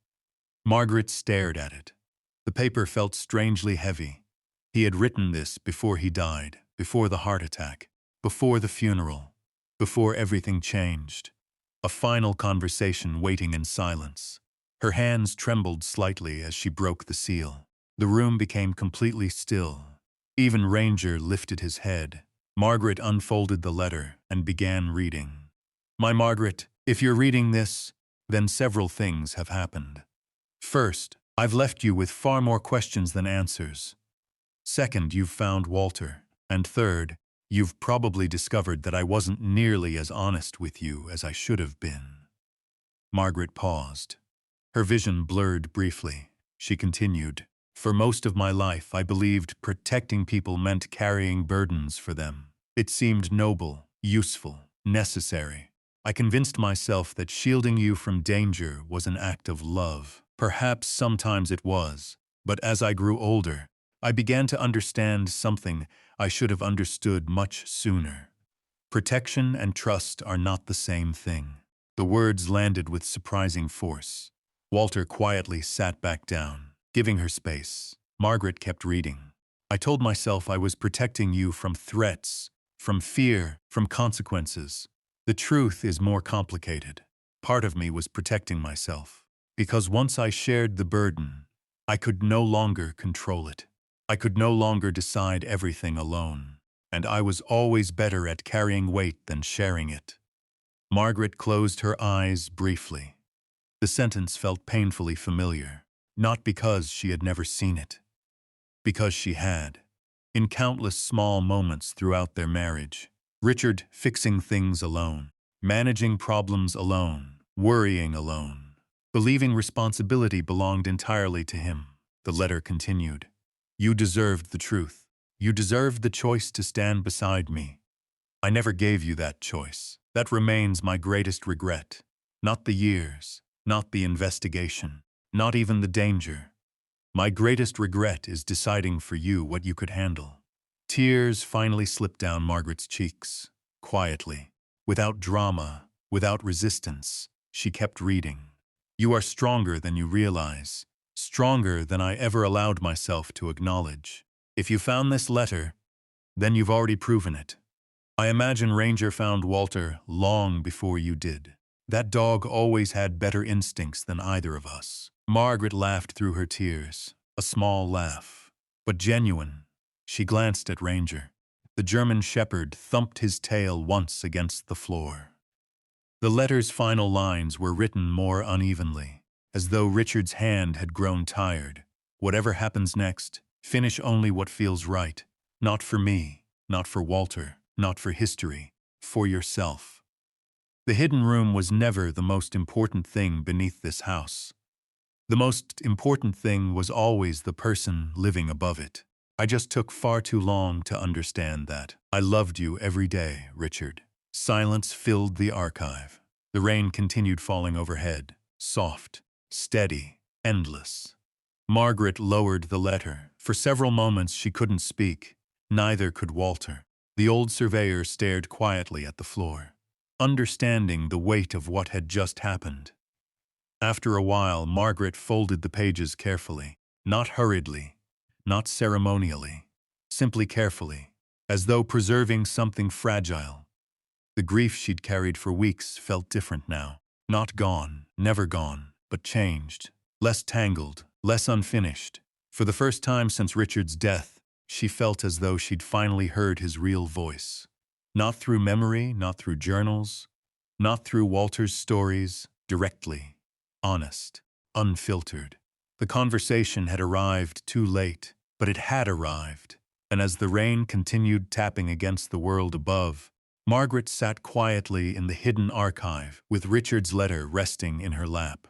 Margaret stared at it. The paper felt strangely heavy. He had written this before he died, before the heart attack, before the funeral, before everything changed. A final conversation waiting in silence. Her hands trembled slightly as she broke the seal. The room became completely still. Even Ranger lifted his head. Margaret unfolded the letter and began reading. "My Margaret, if you're reading this, then several things have happened. First, I've left you with far more questions than answers. Second, you've found Walter. And third, you've probably discovered that I wasn't nearly as honest with you as I should have been." Margaret paused. Her vision blurred briefly. She continued, "For most of my life, I believed protecting people meant carrying burdens for them. It seemed noble, useful, necessary. I convinced myself that shielding you from danger was an act of love. Perhaps sometimes it was, but as I grew older, I began to understand something I should have understood much sooner. Protection and trust are not the same thing." The words landed with surprising force. Walter quietly sat back down, giving her space. Margaret kept reading. "I told myself I was protecting you from threats, from fear, from consequences. The truth is more complicated. Part of me was protecting myself, because once I shared the burden, I could no longer control it. I could no longer decide everything alone, and I was always better at carrying weight than sharing it." Margaret closed her eyes briefly. The sentence felt painfully familiar, not because she had never seen it, because she had. In countless small moments throughout their marriage, Richard fixing things alone, managing problems alone, worrying alone, believing responsibility belonged entirely to him. The letter continued. "You deserved the truth. You deserved the choice to stand beside me. I never gave you that choice. That remains my greatest regret. Not the years, not the investigation, not even the danger. My greatest regret is deciding for you what you could handle." Tears finally slipped down Margaret's cheeks. Quietly, without drama, without resistance, she kept reading. "You are stronger than you realize, stronger than I ever allowed myself to acknowledge. If you found this letter, then you've already proven it. I imagine Ranger found Walter long before you did. That dog always had better instincts than either of us." Margaret laughed through her tears, a small laugh, but genuine. She glanced at Ranger. The German shepherd thumped his tail once against the floor. The letter's final lines were written more unevenly, as though Richard's hand had grown tired. "Whatever happens next, finish only what feels right. Not for me, not for Walter, not for history, for yourself." The hidden room was never the most important thing beneath this house. The most important thing was always the person living above it. I just took far too long to understand that. I loved you every day, Richard. Silence filled the archive. The rain continued falling overhead, soft, steady, endless. Margaret lowered the letter. For several moments she couldn't speak. Neither could Walter. The old surveyor stared quietly at the floor, understanding the weight of what had just happened. After a while, Margaret folded the pages carefully, not hurriedly, not ceremonially, simply carefully, as though preserving something fragile. The grief she'd carried for weeks felt different now. Not gone, never gone, but changed, less tangled, less unfinished. For the first time since Richard's death, she felt as though she'd finally heard his real voice. Not through memory, not through journals, not through Walter's stories, directly, honest, unfiltered. The conversation had arrived too late, but it had arrived, and as the rain continued tapping against the world above, Margaret sat quietly in the hidden archive with Richard's letter resting in her lap.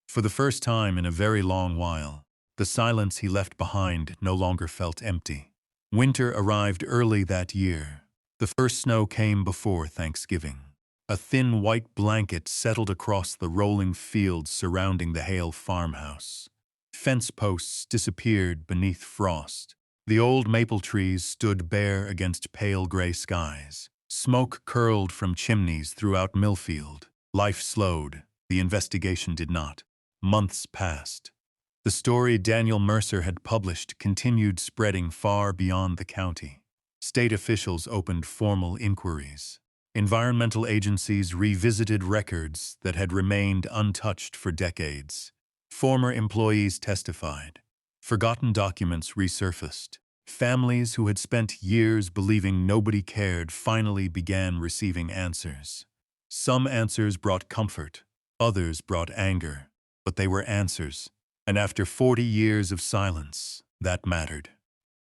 For the first time in a very long while, the silence he left behind no longer felt empty. Winter arrived early that year. The first snow came before Thanksgiving. A thin white blanket settled across the rolling fields surrounding the Hale farmhouse. Fence posts disappeared beneath frost. The old maple trees stood bare against pale gray skies. Smoke curled from chimneys throughout Millfield. Life slowed. The investigation did not. Months passed. The story Daniel Mercer had published continued spreading far beyond the county. State officials opened formal inquiries. Environmental agencies revisited records that had remained untouched for decades. Former employees testified. Forgotten documents resurfaced. Families who had spent years believing nobody cared finally began receiving answers. Some answers brought comfort, others brought anger, but they were answers, and after 40 years of silence, that mattered.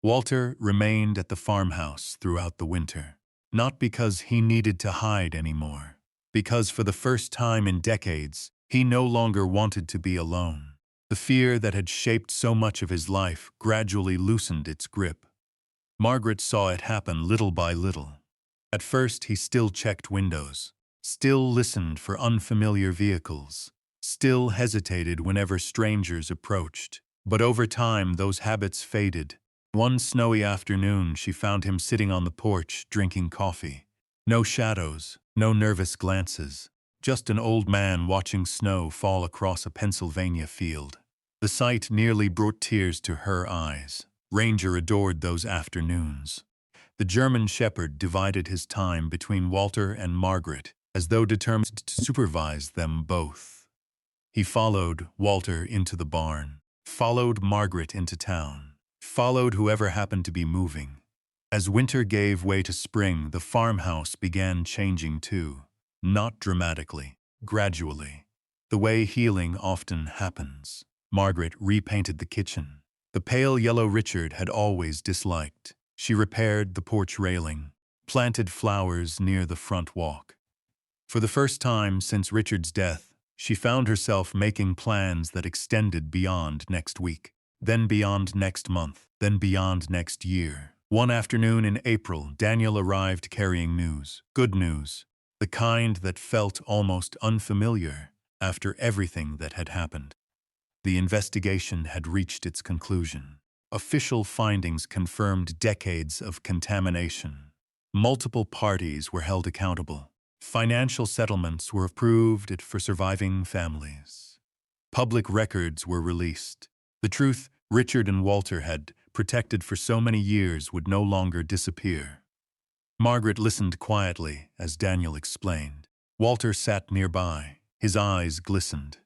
Walter remained at the farmhouse throughout the winter, not because he needed to hide anymore, because for the first time in decades, he no longer wanted to be alone. The fear that had shaped so much of his life gradually loosened its grip. Margaret saw it happen little by little. At first, he still checked windows, still listened for unfamiliar vehicles, still hesitated whenever strangers approached. But over time, those habits faded. One snowy afternoon, she found him sitting on the porch, drinking coffee. No shadows, no nervous glances. Just an old man watching snow fall across a Pennsylvania field. The sight nearly brought tears to her eyes. Ranger adored those afternoons. The German shepherd divided his time between Walter and Margaret, as though determined to supervise them both. He followed Walter into the barn, followed Margaret into town, followed whoever happened to be moving. As winter gave way to spring, the farmhouse began changing too. Not dramatically, gradually. The way healing often happens. Margaret repainted the kitchen. The pale yellow Richard had always disliked. She repaired the porch railing, planted flowers near the front walk. For the first time since Richard's death, she found herself making plans that extended beyond next week, then beyond next month, then beyond next year. One afternoon in April, Daniel arrived carrying news. Good news. The kind that felt almost unfamiliar after everything that had happened. The investigation had reached its conclusion. Official findings confirmed decades of contamination. Multiple parties were held accountable. Financial settlements were approved for surviving families. Public records were released. The truth Richard and Walter had protected for so many years would no longer disappear. Margaret listened quietly as Daniel explained. Walter sat nearby. His eyes glistened.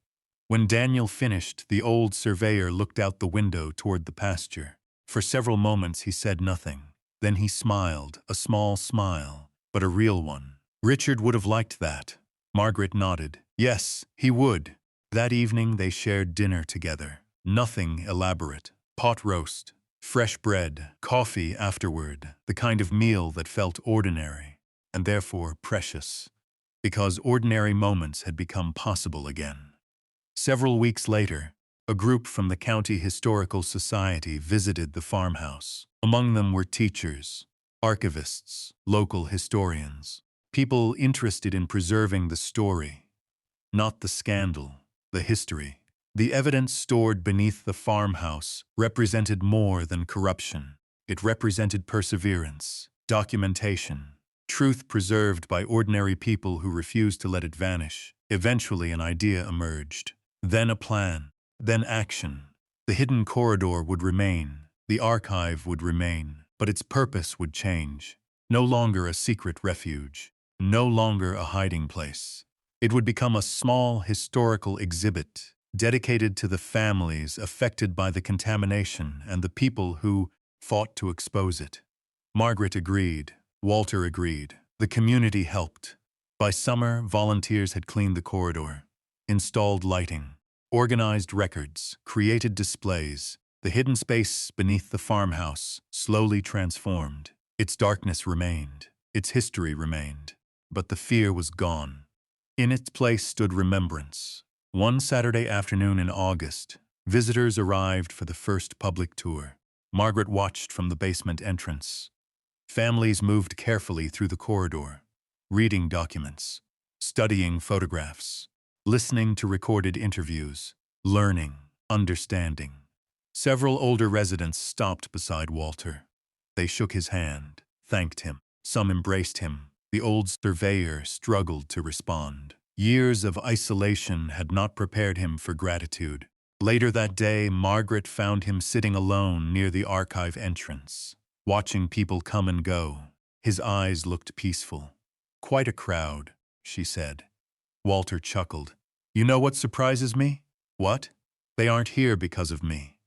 When Daniel finished, the old surveyor looked out the window toward the pasture. For several moments he said nothing. Then he smiled, a small smile, but a real one. Richard would have liked that. Margaret nodded. Yes, he would. That evening they shared dinner together. Nothing elaborate. Pot roast, fresh bread, coffee afterward, the kind of meal that felt ordinary, and therefore precious, because ordinary moments had become possible again. Several weeks later, A group from the County Historical Society visited the farmhouse. Among them were teachers, archivists, local historians, people interested in preserving the story, not the scandal, the history. The evidence stored beneath the farmhouse represented more than corruption. It represented perseverance, documentation, truth preserved by ordinary people who refused to let it vanish. Eventually an idea emerged, then a plan, then action. The hidden corridor would remain, the archive would remain, but its purpose would change. No longer a secret refuge, no longer a hiding place. It would become a small historical exhibit dedicated to the families affected by the contamination and the people who fought to expose it. Margaret agreed. Walter agreed. The community helped. By summer, volunteers had cleaned the corridor, installed lighting, organized records, created displays. The hidden space beneath the farmhouse slowly transformed. Its darkness remained. Its history remained. But the fear was gone. In its place stood remembrance. One Saturday afternoon in August, visitors arrived for the first public tour. Margaret watched from the basement entrance. Families moved carefully through the corridor, reading documents, studying photographs, listening to recorded interviews, learning, understanding. Several older residents stopped beside Walter. They shook his hand, thanked him. Some embraced him. The old surveyor struggled to respond. Years of isolation had not prepared him for gratitude. Later that day, Margaret found him sitting alone near the archive entrance, watching people come and go. His eyes looked peaceful. "Quite a crowd," she said. Walter chuckled. "You know what surprises me?" "What?" "They aren't here because of me."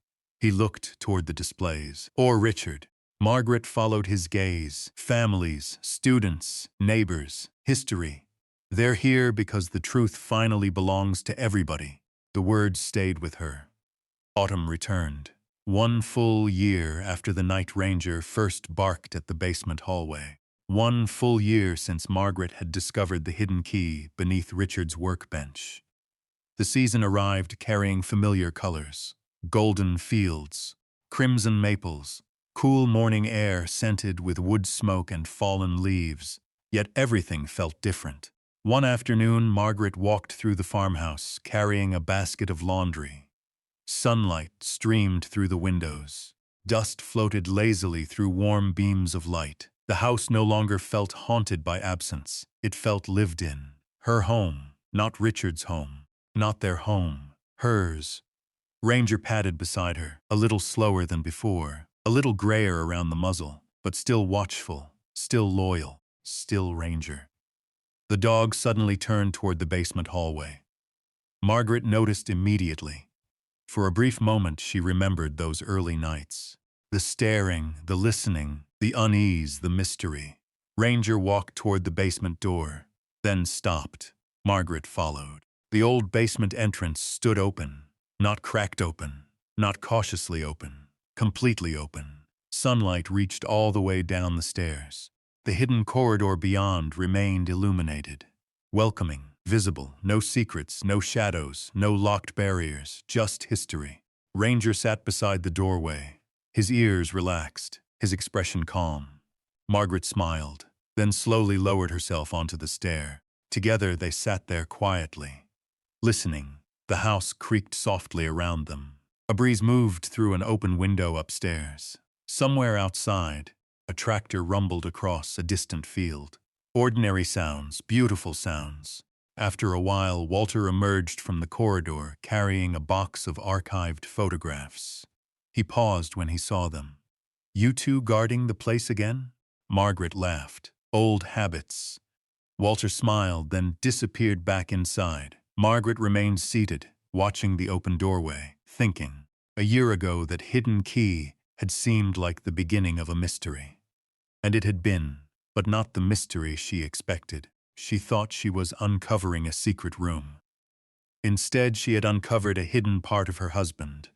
He looked toward the displays. "Or Richard." Margaret followed his gaze. Families, students, neighbors, history. They're here because the truth finally belongs to everybody. The words stayed with her. Autumn returned. 1 full year after the night ranger first barked at the basement hallway. 1 full year since Margaret had discovered the hidden key beneath Richard's workbench. The season arrived carrying familiar colors. Golden fields, crimson maples, cool morning air scented with wood smoke and fallen leaves. Yet everything felt different. One afternoon, Margaret walked through the farmhouse, carrying a basket of laundry. Sunlight streamed through the windows. Dust floated lazily through warm beams of light. The house no longer felt haunted by absence. It felt lived in. Her home, not Richard's home. Not their home. Hers. Ranger padded beside her, a little slower than before, a little grayer around the muzzle, but still watchful, still loyal, still Ranger. The dog suddenly turned toward the basement hallway. Margaret noticed immediately. For a brief moment she remembered those early nights. The staring, the listening, the unease, the mystery. Ranger walked toward the basement door, then stopped. Margaret followed. The old basement entrance stood open, not cracked open, not cautiously open, completely open. Sunlight reached all the way down the stairs. The hidden corridor beyond remained illuminated, welcoming, visible, no secrets, no shadows, no locked barriers, just history. Ranger sat beside the doorway, his ears relaxed, his expression calm. Margaret smiled, then slowly lowered herself onto the stair. Together they sat there quietly, listening. The house creaked softly around them. A breeze moved through an open window upstairs. Somewhere outside, a tractor rumbled across a distant field. Ordinary sounds, beautiful sounds. After a while, Walter emerged from the corridor carrying a box of archived photographs. He paused when he saw them. "You two guarding the place again?" Margaret laughed. "Old habits." Walter smiled, then disappeared back inside. Margaret remained seated, watching the open doorway, thinking. A year ago, that hidden key had seemed like the beginning of a mystery. And it had been, but not the mystery she expected. She thought she was uncovering a secret room. Instead, she had uncovered a hidden part of her husband,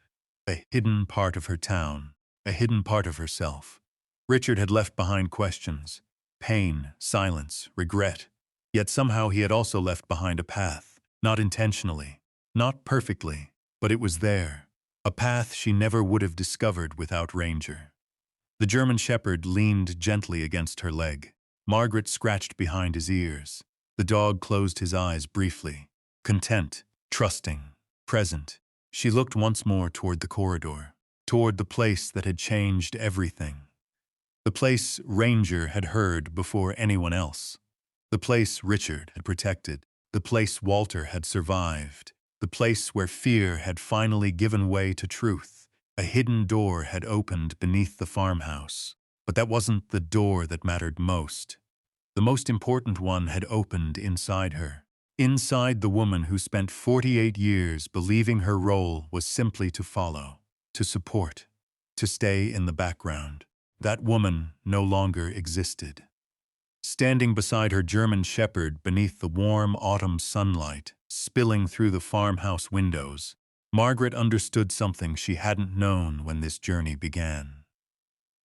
a hidden part of her town, a hidden part of herself. Richard had left behind questions, pain, silence, regret. Yet somehow he had also left behind a path, not intentionally, not perfectly, but it was there, a path she never would have discovered without Ranger. The German shepherd leaned gently against her leg. Margaret scratched behind his ears. The dog closed his eyes briefly, content, trusting, present. She looked once more toward the corridor, toward the place that had changed everything. The place Ranger had heard before anyone else. The place Richard had protected. The place Walter had survived. The place where fear had finally given way to truth. A hidden door had opened beneath the farmhouse. But that wasn't the door that mattered most. The most important one had opened inside her. Inside the woman who spent 48 years believing her role was simply to follow, to support, to stay in the background. That woman no longer existed. Standing beside her German shepherd beneath the warm autumn sunlight, spilling through the farmhouse windows, Margaret understood something she hadn't known when this journey began.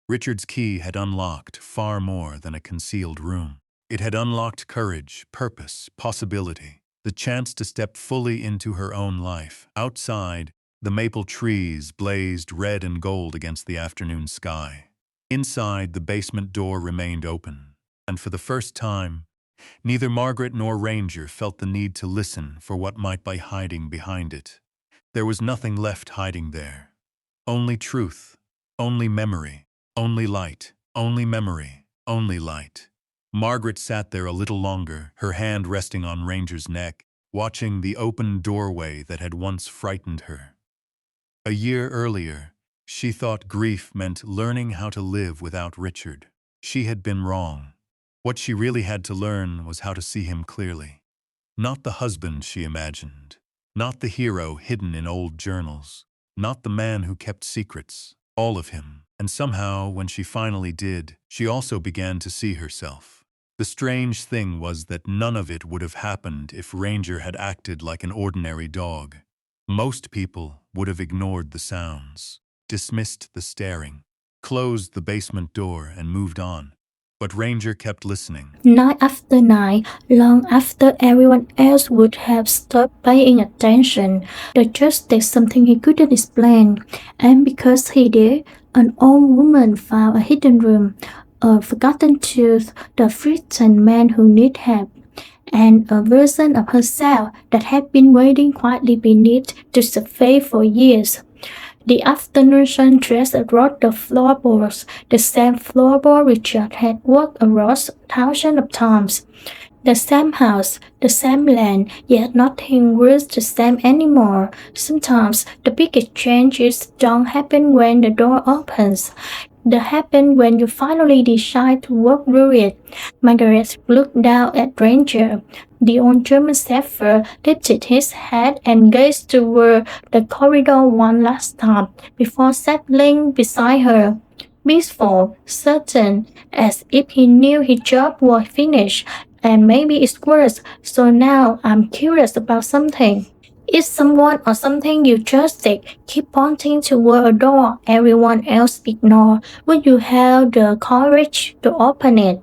Richard's key had unlocked far more than a concealed room. It had unlocked courage, purpose, possibility, the chance to step fully into her own life. Outside, the maple trees blazed red and gold against the afternoon sky. Inside, the basement door remained open, and for the first time, neither Margaret nor Ranger felt the need to listen for what might be hiding behind it. There was nothing left hiding there. Only truth, only memory, only light, only memory, only light. Margaret sat there a little longer, her hand resting on Ranger's neck, watching the open doorway that had once frightened her. A year earlier, she thought grief meant learning how to live without Richard. She had been wrong. What she really had to learn was how to see him clearly. Not the husband she imagined, not the hero hidden in old journals, not the man who kept secrets, all of him. And somehow, when she finally did, she also began to see herself. The strange thing was that none of it would have happened if Ranger had acted like an ordinary dog. Most people would have ignored the sounds, dismissed the staring, closed the basement door and moved on. But Ranger kept listening. Night after night, long after everyone else would have stopped paying attention, the judge did something he couldn't explain, and because he did, an old woman found a hidden room, a forgotten tooth, the frightened man who needed help, and a version of herself that had been waiting quietly beneath the surface for years. The afternoon sun dressed across the floorboards, the same floorboard Richard had walked across thousands of times. The same house, the same land, yet nothing was the same anymore. Sometimes the biggest changes don't happen when the door opens. They happen when you finally decide to walk through it. Margaret looked down at Ranger. The old German shepherd lifted his head and gazed toward the corridor one last time before settling beside her. Peaceful, certain, as if he knew his job was finished, and maybe it's worse. So now I'm curious about something. Is someone or something you trusted keep pointing toward a door everyone else ignored? Would you have the courage to open it?